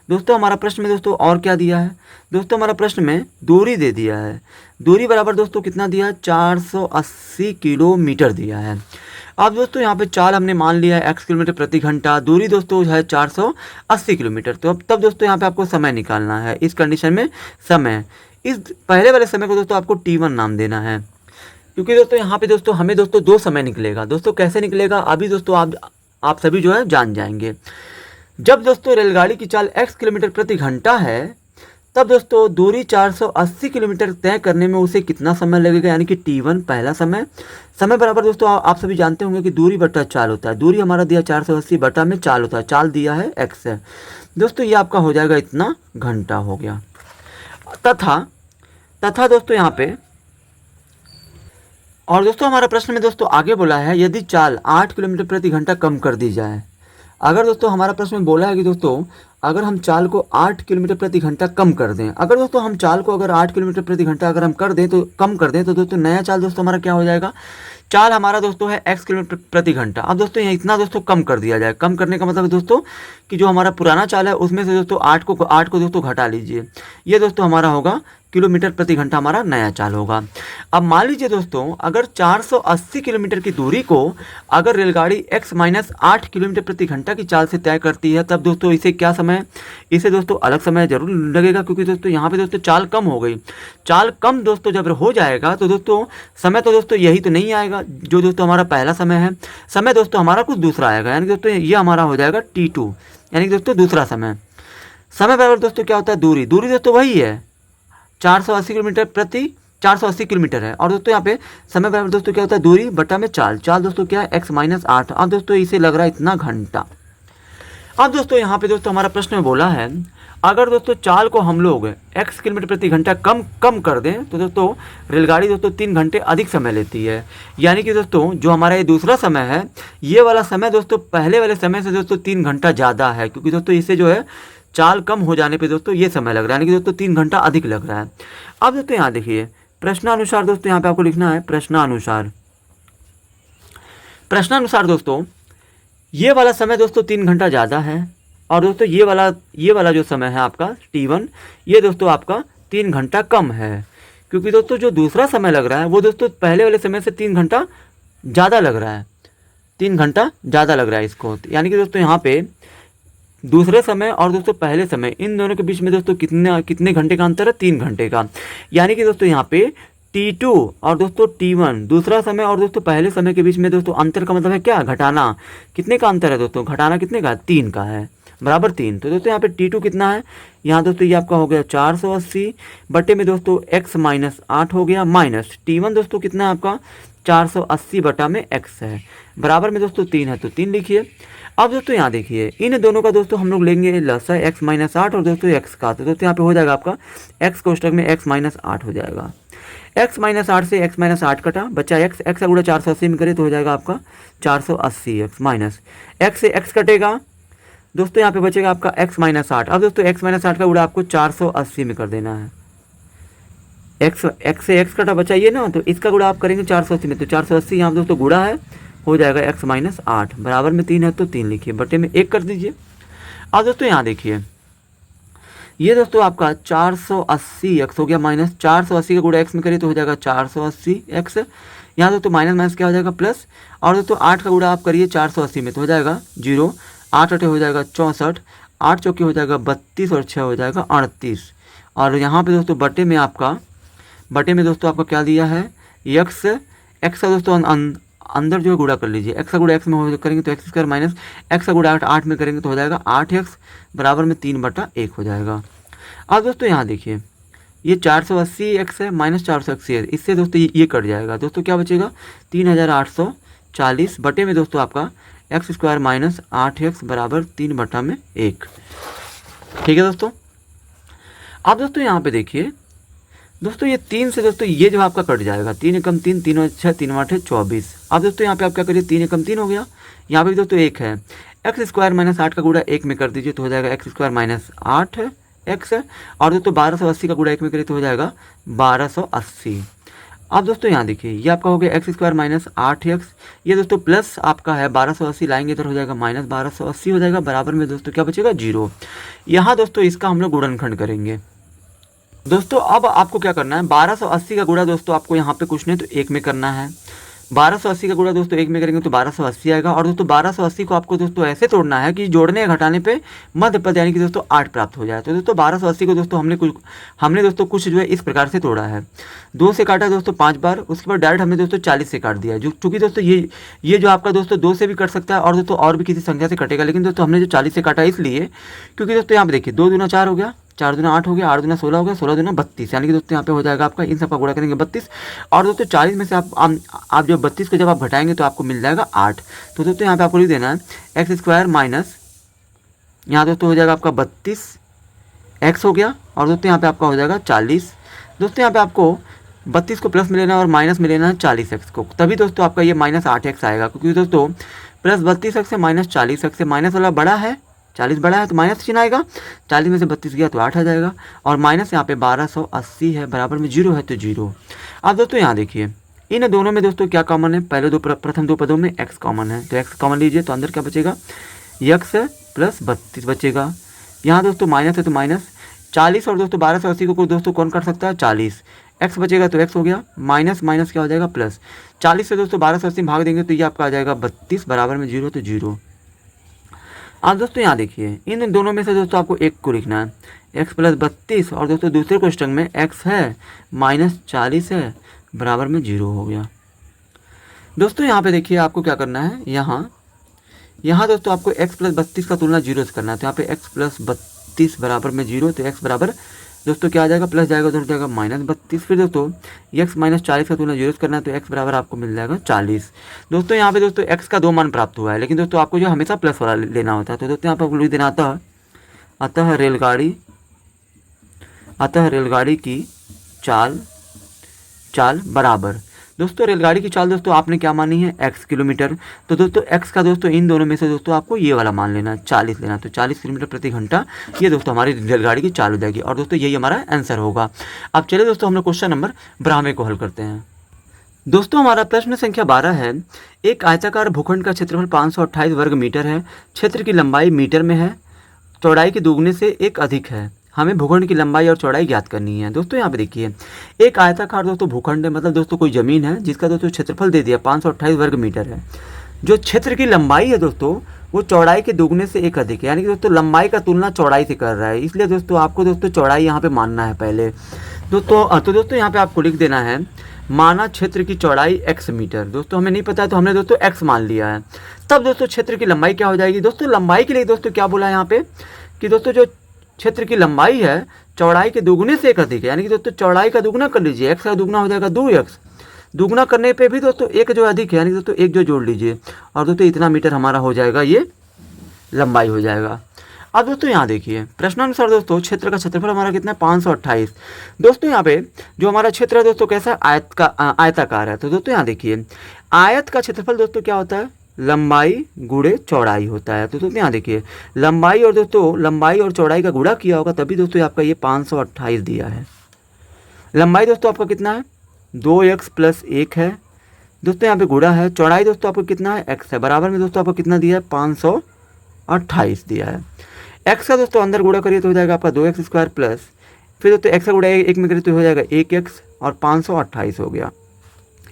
दोस्तों हमारा प्रश्न में दोस्तों और क्या दिया है, दोस्तों हमारा प्रश्न में दूरी दे दिया है। दूरी बराबर दोस्तों कितना दिया है, 480 किलोमीटर दिया है। अब दोस्तों यहाँ पे चाल हमने मान लिया है x किलोमीटर प्रति घंटा, दूरी दोस्तों है 480 किलोमीटर। तो अब तब दोस्तों यहाँ पे आपको समय निकालना है। इस कंडीशन में समय, इस पहले वाले समय को दोस्तों आपको t1 नाम देना है, क्योंकि दोस्तों यहाँ पे दोस्तों हमें दोस्तों 2 समय निकलेगा। दोस्तों कैसे निकलेगा अभी दोस्तों आप सभी जो है जान जाएंगे। जब दोस्तों रेलगाड़ी की चाल x किलोमीटर प्रति घंटा है, तब दोस्तों दूरी 480 किलोमीटर तय करने में उसे कितना समय लगेगा, यानी कि t1 पहला समय। समय बराबर दोस्तों आप सभी जानते होंगे कि दूरी बटा चाल होता है। दूरी हमारा दिया 480 बटा में चाल होता है, चाल दिया है x है। दोस्तों ये आपका हो जाएगा इतना घंटा हो गया। तथा दोस्तों यहाँ पे और दोस्तों हमारा प्रश्न में दोस्तों आगे बोला है यदि चाल 8 किलोमीटर प्रति घंटा कम कर दी जाए। अगर दोस्तों हमारा प्रश्न में बोला है कि दोस्तों अगर हम चाल को 8 किलोमीटर प्रति घंटा कम कर दें, अगर दोस्तों हम चाल को अगर 8 किलोमीटर प्रति घंटा अगर हम कर दें तो कम कर दें, तो दोस्तों नया चाल दोस्तों हमारा क्या हो जाएगा, चाल हमारा दोस्तों है x किलोमीटर प्रति घंटा। अब दोस्तों यहाँ इतना दोस्तों कम कर दिया जाए। कम करने का मतलब है दोस्तों कि जो हमारा पुराना चाल है उसमें से दोस्तों 8 को दोस्तों घटा लीजिए। ये दोस्तों हमारा होगा किलोमीटर प्रति घंटा, हमारा नया चाल होगा। अब मान लीजिए दोस्तों अगर 480 किलोमीटर की दूरी को अगर रेलगाड़ी x-8 किलोमीटर प्रति घंटा की चाल से तय करती है, तब दोस्तों इसे क्या समय, इसे दोस्तों अलग समय जरूर लगेगा, क्योंकि दोस्तों यहाँ पे दोस्तों चाल कम हो गई। चाल कम दोस्तों जब हो जाएगा तो दोस्तों समय तो दोस्तों यही तो नहीं आएगा जो दोस्तों हमारा पहला समय है। समय दोस्तों हमारा कुछ दूसरा आएगा, यानी दोस्तों ये हमारा हो जाएगा t2, यानी दोस्तों दूसरा समय। समय बराबर दोस्तों क्या होता है, दूरी दोस्तों वही है 480 किलोमीटर है। और दोस्तों यहाँ पे समय बराबर दोस्तों क्या होता है, दूरी बटा में चाल दोस्तों क्या है x-8। अब दोस्तों इसे लग रहा है इतना घंटा। अब दोस्तों यहाँ पे दोस्तों हमारा प्रश्न में बोला है अगर दोस्तों चाल को हम लोग x किलोमीटर प्रति घंटा कम कर दें, तो दोस्तों रेलगाड़ी दोस्तों 3 घंटे अधिक समय लेती है। यानी कि दोस्तों जो हमारा ये दूसरा समय है, ये वाला समय दोस्तों पहले वाले समय से दोस्तों 3 घंटा ज़्यादा है, क्योंकि दोस्तों इसे जो है चाल कम हो जाने पे दोस्तों ये समय लग रहा है, यानी कि दोस्तों 3 घंटा अधिक लग रहा है। अब दोस्तों यहाँ देखिए प्रश्नानुसार, दोस्तों यहाँ पे आपको लिखना है प्रश्नानुसार दोस्तों ये वाला समय दोस्तों 3 घंटा ज़्यादा है, और दोस्तों ये वाला जो समय है आपका t1, ये दोस्तों आपका 3 घंटा कम है, क्योंकि दोस्तों जो दूसरा समय लग रहा है वो दोस्तों पहले वाले समय से 3 घंटा ज़्यादा लग रहा है, 3 घंटा ज़्यादा लग रहा है इसको। यानी कि दोस्तों यहाँ पे दूसरे समय और दोस्तों पहले समय, इन दोनों के बीच में दोस्तों कितने घंटे का अंतर है, 3 घंटे का। यानी कि दोस्तों यहाँ पे t2 और दोस्तों t1 दूसरा समय और दोस्तों पहले समय के बीच में दोस्तों अंतर का मतलब है क्या, घटाना। कितने का अंतर है दोस्तों, घटाना कितने का, 3 का है, बराबर 3। तो दोस्तों यहाँ पे t2 कितना है, यहाँ दोस्तों ये आपका हो गया 480 बटे में दोस्तों x-8 हो गया, माइनस t1 दोस्तों कितना है आपका 480 बटा में x है, बराबर में दोस्तों 3 है, तो 3 लिखिए। अब दोस्तों यहाँ देखिए इन दोनों का दोस्तों हम लोग लेंगे लसा x-8 और दोस्तों x का, तो दोस्तों यहाँ पे हो जाएगा आपका x कोष्टक में x-8 हो जाएगा। x-8 से x-8 कटा, बच्चा x का गुणा 480 में करे तो हो जाएगा आपका 480x माइनस x से x कटेगा दोस्तों, यहाँ पे बचेगा आपका x-8। अब दोस्तों x-8 का गुणा आपको 480 में कर देना है। x से x कटा बचा ये ना, तो इसका गुणा आप करेंगे 480 में, तो 480 यहाँ दोस्तों गुणा है, हो जाएगा x-8 बराबर में 3 है, तो 3 लिखिए, बटे में 1 कर दीजिए। अब दोस्तों यहाँ देखिए ये दोस्तों आपका 480x हो गया माइनस 480 का गुणा x में करिए तो हो जाएगा 480x। यहाँ दोस्तों माइनस माइनस क्या हो जाएगा प्लस, और दोस्तों 8 का गुणा आप करिए 480 में तो हो जाएगा 0, 8 अठे हो जाएगा 64, 8 चौके हो जाएगा 32 और 6 हो जाएगा 38। और यहाँ पे दोस्तों बटे में दोस्तों आपका क्या दिया है x, x का दोस्तों अंदर जो है गुणा कर लीजिए, x का गुणा x में हो करेंगे तो x स्क्वायर माइनस x का गुणा 8 में करेंगे तो हो जाएगा 8x बराबर में 3/1 हो जाएगा। अब दोस्तों यहाँ देखिए ये 480x है माइनस 480 है, इससे दोस्तों ये कट जाएगा। दोस्तों क्या बचेगा 3840 बटे में दोस्तों आपका एक्स स्क्वायर माइनस 8x बराबर 3/1। ठीक है दोस्तों। अब दोस्तों यहाँ पे देखिए दोस्तों ये 3 से दोस्तों ये जो आपका कट जाएगा, 3 एकम 3, 3 और 6, 3 8 24। अब दोस्तों यहाँ पे आप क्या करिए 3 एकम 3 हो गया, यहाँ पे भी दोस्तों 1 है, एक्स स्क्वायर माइनस 8 का गुणा 1 में कर दीजिए तो हो जाएगा एक्स स्क्वायर माइनस 8 एक्स, और दोस्तों 1280 का गुणा 1 में करिए तो हो जाएगा 1280। अब दोस्तों यहाँ देखिए ये आपका हो गया एक्स स्क्वायर माइनस 8x, ये दोस्तों प्लस आपका है 1280 लाएंगे इधर हो जाएगा माइनस 1280 हो जाएगा, बराबर में दोस्तों क्या बचेगा 0। यहाँ दोस्तों इसका हम लोग गुणनखंड करेंगे। दोस्तों अब आपको क्या करना है 1280 का गुणा दोस्तों आपको यहाँ पे कुछ नहीं तो 1 में करना है, 1280 का गुणा दोस्तों 1 में करेंगे तो 1280 आएगा। और दोस्तों 1280 को आपको दोस्तों ऐसे तोड़ना है कि जोड़ने या घटाने पे मध्य पद यानी कि दोस्तों 8 प्राप्त हो जाए। तो दोस्तों 1280 को दोस्तों हमने दोस्तों कुछ जो है इस प्रकार से तोड़ा है, 2 से काटा दोस्तों 5 बार, उसके बाद डायरेक्ट हमने दोस्तों 40 से काट दिया। जो चूँकि दोस्तों ये जो आपका दोस्तों 2 से भी कट सकता है और दोस्तों और भी किसी संख्या से कटेगा, लेकिन दोस्तों हमने जो 40 से काटा इसलिए क्योंकि दोस्तों यहाँ पे देखिए 2 दूना 4 हो गया, 4 दूना 8 हो गया, 8 दूना 16 हो गया, 16 दूना 32, यानी कि दोस्तों यहाँ पे हो जाएगा आपका इन सबका गुणा करेंगे 32। और दोस्तों 40 में से आप जब 32 को जब आप घटाएंगे तो आपको मिल जाएगा 8। तो दोस्तों यहाँ पे आपको लिख देना है एक्स स्क्वायर माइनस यहाँ दोस्तों हो जाएगा आपका 32x हो गया, और दोस्तों यहाँ पे आपका हो जाएगा 40। दोस्तों यहाँ पे आपको 32 को प्लस में लेना है और माइनस में लेना है 40x को, तभी दोस्तों आपका ये माइनस 8x आएगा, क्योंकि दोस्तों प्लस 32x से माइनस 40x से माइनस वाला बड़ा है, 40 बड़ा है तो माइनस चिन्ह आएगा, 40 में से 32 गया तो 8 आ जाएगा, और माइनस यहाँ पे 1280 है बराबर में 0 है तो 0। अब दोस्तों यहाँ देखिए इन दोनों में दोस्तों क्या कॉमन है, पहले प्रथम दो पदों में x कॉमन है तो x कॉमन लीजिए तो अंदर क्या बचेगा x प्लस 32 बचेगा। यहाँ दोस्तों माइनस है तो माइनस 40 और दोस्तों 1280 को दोस्तों कौन कर सकता है 40, x बचेगा तो x हो गया, माइनस माइनस क्या हो जाएगा प्लस, 40 से दोस्तों 1280 भाग देंगे तो ये आपका आ जाएगा 32 बराबर में 0 तो 0। अब दोस्तों यहाँ देखिए इन दोनों में से दोस्तों आपको एक को लिखना है x प्लस 32 और दोस्तों दूसरे क्वेश्चन में x है माइनस 40 है बराबर में 0 हो गया। दोस्तों यहाँ पे देखिए आपको क्या करना है, यहाँ दोस्तों आपको x प्लस 32 का तुलना 0 से करना है, तो यहाँ पे x प्लस 32 बराबर में 0, तो x बराबर दोस्तों क्या आ जाएगा प्लस जाएगा उधर जाएगा माइनस 32। फिर दोस्तों x माइनस 40 का तुलना 0 से करना है तो x बराबर आपको मिल जाएगा 40। दोस्तों यहाँ पे दोस्तों x का 2 मान प्राप्त हुआ है, लेकिन दोस्तों आपको जो हमेशा प्लस वाला लेना होता है, तो दोस्तों यहाँ पर आपको लिख देना अतः रेलगाड़ी की चाल बराबर, दोस्तों रेलगाड़ी की चाल दोस्तों आपने क्या मानी है x किलोमीटर, तो दोस्तों x का दोस्तों इन दोनों में से दोस्तों आपको ये वाला मान लेना है 40 लेना, तो 40 किलोमीटर प्रति घंटा ये दोस्तों हमारी रेलगाड़ी की चाल हो जाएगी, और दोस्तों यही हमारा आंसर होगा। अब चलिए दोस्तों हम लोग क्वेश्चन नंबर 92 को हल करते हैं। दोस्तों हमारा प्रश्न संख्या 12 है, एक आयताकार भूखंड का क्षेत्रफल 528 वर्ग मीटर है, क्षेत्र की लंबाई मीटर में है, चौड़ाई के दोगुने से एक अधिक है, हमें भूखंड की लंबाई और चौड़ाई ज्ञात करनी है। दोस्तों यहाँ पे देखिए एक आयताकार दोस्तों भूखंड है, मतलब दोस्तों कोई ज़मीन है जिसका दोस्तों क्षेत्रफल दे दिया 528 वर्ग मीटर है, जो क्षेत्र की लंबाई है दोस्तों वो चौड़ाई के दोगुने से एक अधिक है, यानी कि दोस्तों लंबाई का तुलना चौड़ाई से कर रहा है, इसलिए दोस्तों आपको दोस्तों चौड़ाई यहाँ पे मानना है पहले। तो दोस्तों यहाँ पे आपको लिख देना है माना क्षेत्र की चौड़ाई x मीटर, दोस्तों हमें नहीं पता है तो हमने दोस्तों x मान लिया है। तब दोस्तों क्षेत्र की लंबाई क्या हो जाएगी, दोस्तों लंबाई के लिए दोस्तों क्या बोला है यहाँ पे कि दोस्तों जो क्षेत्र की लंबाई है चौड़ाई के दोगुने से एक अधिक है, यानी कि दोस्तों चौड़ाई का दुगुना कर लीजिए, x का दुगुना हो जाएगा 2x, दुगुना करने पे भी दोस्तों एक जो अधिक है यानी कि दोस्तों एक जो जोड़ लीजिए, और दोस्तों इतना मीटर हमारा हो जाएगा, ये लंबाई हो जाएगा। अब दोस्तों यहाँ देखिए प्रश्नानुसार दोस्तों क्षेत्र का क्षेत्रफल हमारा कितना है 528। दोस्तों यहाँ पे जो हमारा क्षेत्र है दोस्तों कैसा है आयताकार है, तो दोस्तों यहाँ देखिए आयत का क्षेत्रफल दोस्तों क्या होता है लंबाई गुणे चौड़ाई होता है। तो दोस्तों यहाँ देखिए लंबाई और चौड़ाई का गुणा किया होगा तभी दोस्तों आपका ये 528 दिया है। लंबाई दोस्तों आपका कितना है 2x प्लस 1 है, दोस्तों यहाँ पे गुणा है, चौड़ाई दोस्तों आपको कितना है x है, बराबर में दोस्तों आपको कितना दिया है 528 दिया है। एक्स का दोस्तों अंदर गुणा करिए तो हो जाएगा आपका 2x² प्लस, फिर दोस्तों एक्स का गुणा एक में करिए तो हो जाएगा 1x और 528 हो गया।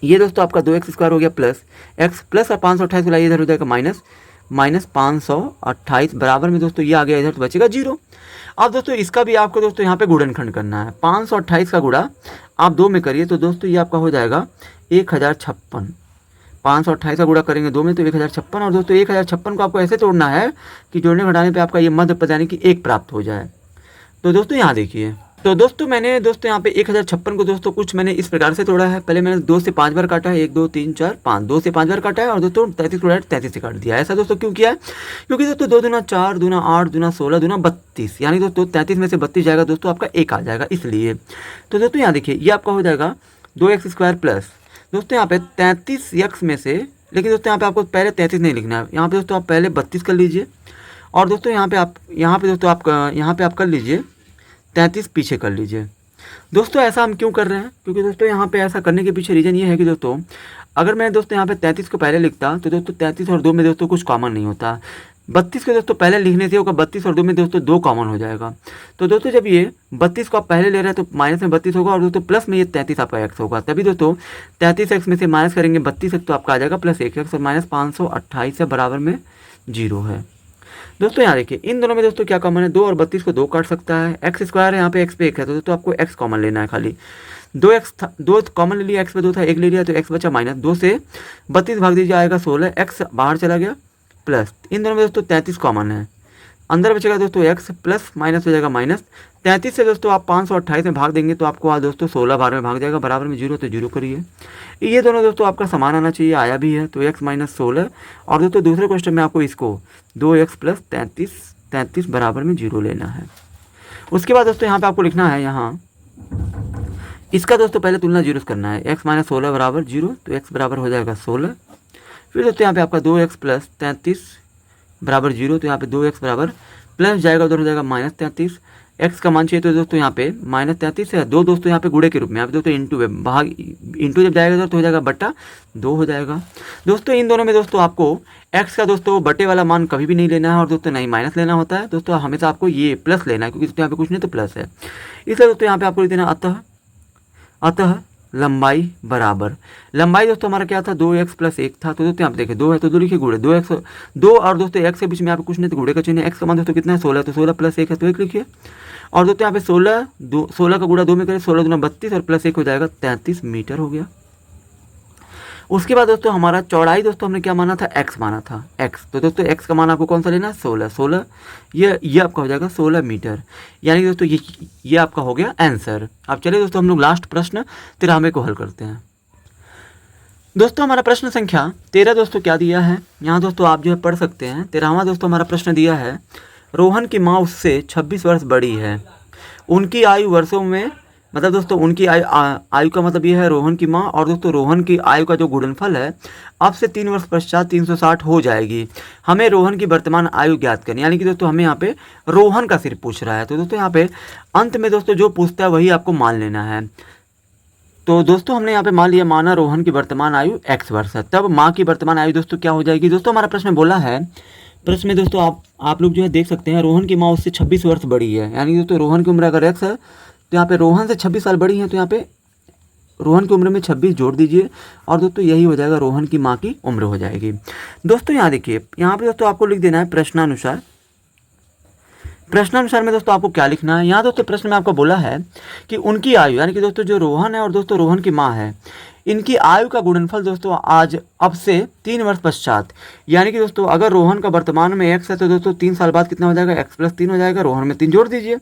ये दोस्तों आपका 2x² हो गया प्लस एक्स प्लस और 528 को लाइए इधर हो जाएगा माइनस 528 बराबर में दोस्तों ये आ गया इधर तो बचेगा 0। अब दोस्तों इसका भी आपको दोस्तों यहाँ पे गुणनखंड करना है। 528 का गुणा आप 2 में करिए तो दोस्तों ये आपका हो जाएगा 1056। 528 का गुणा करेंगे 2 में तो 1056, और दोस्तों 1056 को आपको ऐसे तोड़ना है कि जोड़ने घटाने पे आपका ये मध्य पद यानी कि 1 प्राप्त हो जाए। तो दोस्तों यहाँ देखिए, तो दोस्तों मैंने दोस्तों यहाँ पे 1056 को दोस्तों कुछ मैंने इस प्रकार से तोड़ा है। पहले मैंने 2 से 5 बार काटा है, 1 2 3 4 5, 2 से 5 बार काटा है और दोस्तों 33 को 33 से काट दिया है। ऐसा दोस्तों क्यों किया है? क्योंकि दोस्तों 2 दूना 4 दूना 8 दूना 16 दूना 32, यानी दोस्तों 33 में से 32 जाएगा दोस्तों आपका 1 आ जाएगा, इसलिए। तो दोस्तों यहाँ देखिए ये आपका हो जाएगा 2x² प्लस दोस्तों यहाँ पे 33x में से, लेकिन दोस्तों यहाँ पे आपको पहले 33 नहीं लिखना है, यहाँ पे दोस्तों आप पहले 32 कर लीजिए और दोस्तों यहाँ पे आप कर लीजिए 33 पीछे कर लीजिए। दोस्तों ऐसा हम क्यों कर रहे हैं? क्योंकि दोस्तों यहाँ पे ऐसा करने के पीछे रीज़न ये है कि दोस्तों अगर मैं दोस्तों यहाँ पे 33 को पहले लिखता तो दोस्तों 33 और 2 में दोस्तों कुछ कॉमन नहीं होता। 32 को दोस्तों पहले लिखने से होगा 32 और 2 में दोस्तों 2 कॉमन हो जाएगा। तो दोस्तों जब ये 32 को आप पहले ले रहे हैं तो माइनस में 32 होगा और दोस्तों प्लस में ये 33 आपका एक्स होगा, तभी दोस्तों 33x में से माइनस करेंगे 32x तो आपका आ जाएगा प्लस 1x और माइनस 528 से बराबर में 0 है। दोस्तों यहाँ देखिए इन दोनों में दोस्तों क्या कॉमन है? 2 और 32 को 2 काट सकता है, x² है यहाँ पे x पे 1 है तो दोस्तों आपको x कॉमन लेना है खाली। 2 कॉमन ले लिया, x पे 2 था 1 ले लिया तो x बचा माइनस 2 से 32 भाग दीजिए आएगा 16, x बाहर चला गया प्लस, इन दोनों में दोस्तों 33 कॉमन है, अंदर बचेगा दोस्तों x प्लस माइनस हो जाएगा माइनस 33 से दोस्तों आप 528 में भाग देंगे तो आपको आज दोस्तों 16 बार में भाग जाएगा बराबर में 0, तो 0 करिए। ये दोनों दोस्तों आपका समान आना चाहिए, आया भी है, तो x माइनस 16 और दोस्तों दूसरे क्वेश्चन में आपको इसको 2x प्लस 33 बराबर में 0 लेना है। उसके बाद दोस्तों यहाँ पे आपको लिखना है, यहाँ इसका दोस्तों पहले तुलना 0 करना है, x माइनस 16 बराबर 0, तो x बराबर हो जाएगा 16। फिर दोस्तों यहाँ पे आपका 2x प्लस 33 बराबर 0, तो यहाँ पे 2x बराबर प्लस जाएगा उधर हो जाएगा माइनस 33, x का मान चाहिए तो दोस्तों यहाँ पे माइनस 33 है, 2 दोस्तों यहाँ पे गुणे के रूप में, यहाँ पे दोस्तों इंटू जब जाएगा तो हो जाएगा बट्टा 2 हो जाएगा। दोस्तों इन दोनों में दोस्तों आपको x का दोस्तों बटे वाला मान कभी भी नहीं लेना है और दोस्तों नहीं माइनस लेना होता है, दोस्तों हमेशा आपको ये प्लस लेना है क्योंकि दोस्तों यहाँ पे कुछ नहीं तो प्लस है, इसलिए दोस्तों यहाँ पे आपको लिख देना अतः लंबाई बराबर, लंबाई दोस्तों हमारा क्या था 2x प्लस 1 था, तो दोस्तों यहाँ पे देखिए 2 है तो 2 लिखिए गुणे 2 और दोस्तों x के बीच में यहाँ पे कुछ नहीं तो गुणे का चिन्ह है, x का मान दोस्तों कितना है 16, तो 16 प्लस 1 है तो 1 लिखिए और दोस्तों यहाँ पे 16 का गुणा 2 में करें 16 दूना 32 और प्लस 1 हो जाएगा 33 मीटर हो गया। उसके बाद दोस्तों हमारा चौड़ाई दोस्तों हमने क्या माना था? x माना था, x, तो दोस्तों x का मान आपको कौन सा लेना है? 16, ये आपका हो जाएगा 16 मीटर, यानी दोस्तों ये आपका हो गया आंसर। अब चलिए दोस्तों हम लोग लास्ट प्रश्न 13वें को हल करते हैं। दोस्तों हमारा प्रश्न संख्या 13 दोस्तों क्या दिया है, यहाँ दोस्तों आप जो है पढ़ सकते हैं। 13वां दोस्तों हमारा प्रश्न दिया है, रोहन की माँ उससे 26 वर्ष बड़ी है, उनकी आयु वर्षों में, मतलब दोस्तों उनकी आयु का मतलब ये है रोहन की माँ, और दोस्तों रोहन की आयु का जो गुणनफल है अब से 3 वर्ष पश्चात 360 हो जाएगी। हमें रोहन की वर्तमान आयु ज्ञात करनी, यानी कि दोस्तों हमें यहाँ पे रोहन का सिर्फ पूछ रहा है, तो दोस्तों यहाँ पे अंत में दोस्तों जो पूछता है वही आपको मान लेना है। तो दोस्तों हमने यहाँ पे मान लिया, माना रोहन की वर्तमान आयु x वर्ष है, तब माँ की वर्तमान आयु दोस्तों क्या हो जाएगी? दोस्तों हमारा प्रश्न में बोला है, प्रश्न में दोस्तों आप लोग जो है देख सकते हैं, रोहन की माँ उससे 26 वर्ष बड़ी है, यानी दोस्तों रोहन की उम्र अगर x है तो यहाँ पे रोहन से 26 साल बड़ी है, तो यहाँ पे रोहन की उम्र में 26 जोड़ दीजिए और दोस्तों यही हो जाएगा रोहन की माँ की उम्र हो जाएगी। दोस्तों यहाँ देखिए, यहाँ पे दोस्तों आपको लिख देना है प्रश्नानुसार। प्रश्नानुसार में दोस्तों आपको क्या लिखना है? यहाँ दोस्तों प्रश्न में आपको बोला है कि उनकी आयु, यानी कि दोस्तों जो रोहन है और दोस्तों रोहन की माँ है, इनकी आयु का गुणनफल दोस्तों आज अब से 3 वर्ष पश्चात, यानी कि दोस्तों अगर रोहन का वर्तमान में x है तो दोस्तों 3 साल बाद कितना हो जाएगा? x प्लस 3 हो जाएगा, रोहन में 3 जोड़ दीजिए।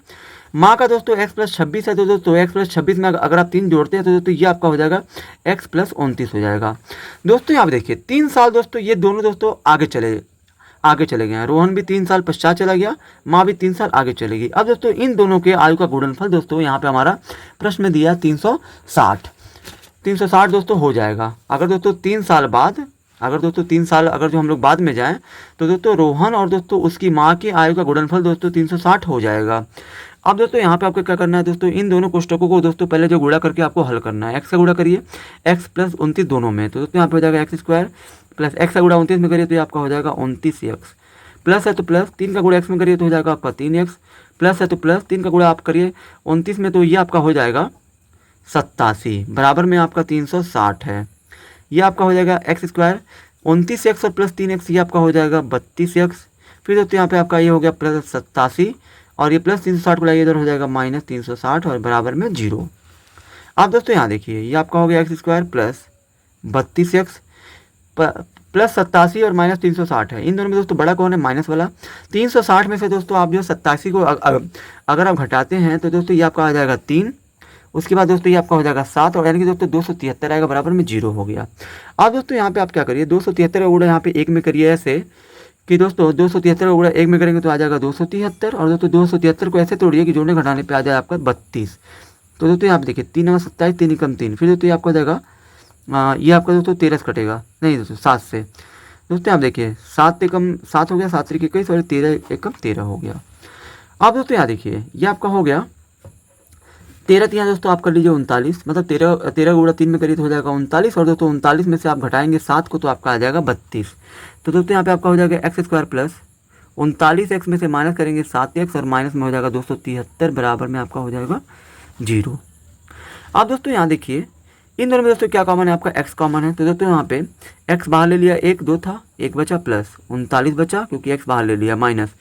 माँ का दोस्तों x प्लस 26 है तो दोस्तों x प्लस 26 में अगर आप 3 जोड़ते हैं तो दोस्तों ये आपका हो जाएगा x प्लस 29 हो जाएगा। दोस्तों यहाँ पे देखिए 3 साल दोस्तों ये दोनों दोस्तों आगे चले गए हैं, रोहन भी 3 साल पश्चात चला गया, माँ भी 3 साल आगे चलेगी। अब दोस्तों इन दोनों के आयु का गुणनफल दोस्तों यहाँ पे हमारा प्रश्न में दिया 360 दोस्तों हो जाएगा। अगर दोस्तों 3 साल बाद, अगर जो हम लोग बाद में जाएं तो दोस्तों रोहन और दोस्तों उसकी माँ की आयु का गुणनफल दोस्तों 360 हो जाएगा। अब दोस्तों यहाँ पे आपको क्या करना है? दोस्तों इन दोनों कोष्टकों को दोस्तों पहले जो गुणा करके आपको हल करना है, x का गुणा करिए x प्लस 29 दोनों में, तो दोस्तों यहाँ पे हो जाएगा x² प्लस x का गुणा 29 में करिए तो ये आपका हो जाएगा 29x प्लस है तो प्लस 3 का गुणा एक्स में करिए तो हो जाएगा आपका 3x, प्लस है तो प्लस 3 का गुणा आप करिए 29 में तो ये आपका हो जाएगा 87, बराबर में आपका 360 है। ये आपका हो जाएगा एक्स स्क्वायर 29x और प्लस 3x, ये आपका हो जाएगा 32x। फिर दोस्तों यहाँ पे आपका ये हो गया प्लस 87 और ये प्लस 360 को लाइए इधर हो जाएगा माइनस 360 और बराबर में 0। अब दोस्तों यहाँ देखिए ये आपका हो गया x square plus 32x plus 87 और माइनस 360 है। इन दोनों में दोस्तों बड़ा कौन है? माइनस वाला। 360 में से दोस्तों आप जो 87 को अगर आप घटाते हैं तो दोस्तों ये आपका आ जाएगा 3, उसके बाद दोस्तों ये आपका हो जाएगा 7 और यानी कि दोस्तों 273 आएगा, बराबर में 0 हो गया। अब दोस्तों यहाँ पे आप क्या करिए 273 का गुणा यहाँ पे 1 में करिए ऐसे कि दोस्तों 273 का गुणा 1 में करेंगे तो आ जाएगा 273 और दोस्तों 273 को ऐसे तोड़िए कि जोड़ने घटाने पे आ जाए आपका 32। तो दोस्तों यहाँ पे देखिए 3 नंबर 27, 3 कम 3, फिर दोस्तों ये आपका हो जाएगा ये आपका दोस्तों 13 से कटेगा, नहीं दोस्तों 7 से। दोस्तों आप देखिए 7 एकम 7 हो गया, 7 तरीके 21 और 13 एकम 13 हो गया। अब दोस्तों यहाँ देखिए ये आपका हो गया 13 यहाँ दोस्तों आप कर लीजिए 39, मतलब 13 गुणा 3 में करिए तो हो जाएगा 39 और दोस्तों 39 में से आप घटाएंगे 7 को तो आपका आ जाएगा 32। तो दोस्तों यहाँ पे आपका हो जाएगा एक्स स्क्वायर प्लस 39x में से माइनस करेंगे 7x और माइनस में हो जाएगा 273, बराबर में आपका हो जाएगा 0। अब दोस्तों यहाँ देखिए इन दोनों में दोस्तों क्या कॉमन है? आपका x कॉमन है। तो दोस्तों यहाँ पे x बाहर ले लिया, 1 2 था, 1 बचा प्लस 39 बचा क्योंकि x बाहर ले लिया, माइनस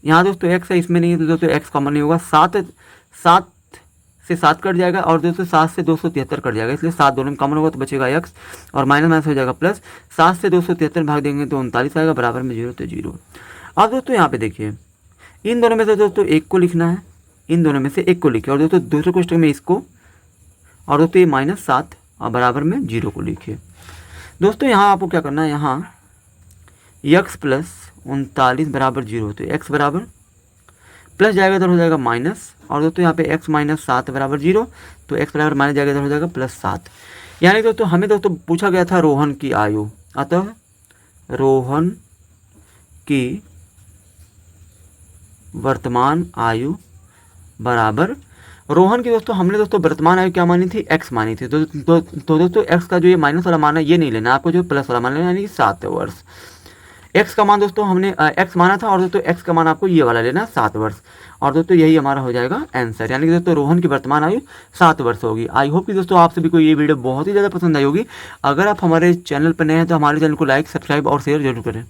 यहाँ दोस्तों x है इसमें नहीं है तो दोस्तों x कॉमन नहीं होगा। 7 से 7 कट जाएगा और दोस्तों 7 से 273 कट जाएगा, इसलिए 7 दोनों में कॉमन होगा तो बचेगा x और माइनस माइनस हो जाएगा प्लस। 7 से 273 भाग देंगे तो 39 आएगा, बराबर में 0 तो 0। अब दोस्तों यहाँ पे देखिए इन दोनों में से दोस्तों एक को लिखना है, इन दोनों में से एक को लिखिए और दोस्तों दूसरे क्वेश्चन में इसको और दोस्तों ये -7 और बराबर में 0 को लिखिए। दोस्तों यहाँ आपको क्या करना है, यहाँ x प्लस 39 बराबर 0, तो x बराबर प्लस जाएगा इधर हो जाएगा माइनस और दोस्तों यहाँ पे x माइनस 7 बराबर 0, तो x बराबर माइनस जाएगा इधर हो जाएगा प्लस 7। यानी दोस्तों हमें दोस्तों पूछा गया था रोहन की आयु, अतः रोहन की वर्तमान आयु बराबर रोहन की दोस्तों हमने दोस्तों वर्तमान आयु क्या मानी थी? x मानी थी। तो दोस्तों x का जो ये माइनस वाला मान है ये नहीं लेना, आपको जो प्लस वाला मान लेना यानी कि 7 वर्ष। x का मान दोस्तों हमने x माना था और दोस्तों x का मान आपको ये वाला लेना 7 वर्ष और दोस्तों यही हमारा हो जाएगा आंसर, यानी कि दोस्तों रोहन की वर्तमान आयु 7 वर्ष होगी। आई होप कि दोस्तों आप सभी को ये वीडियो बहुत ही ज़्यादा पसंद आई होगी। अगर आप हमारे चैनल पर नए हैं तो हमारे चैनल को लाइक, सब्सक्राइब और शेयर जरूर करें।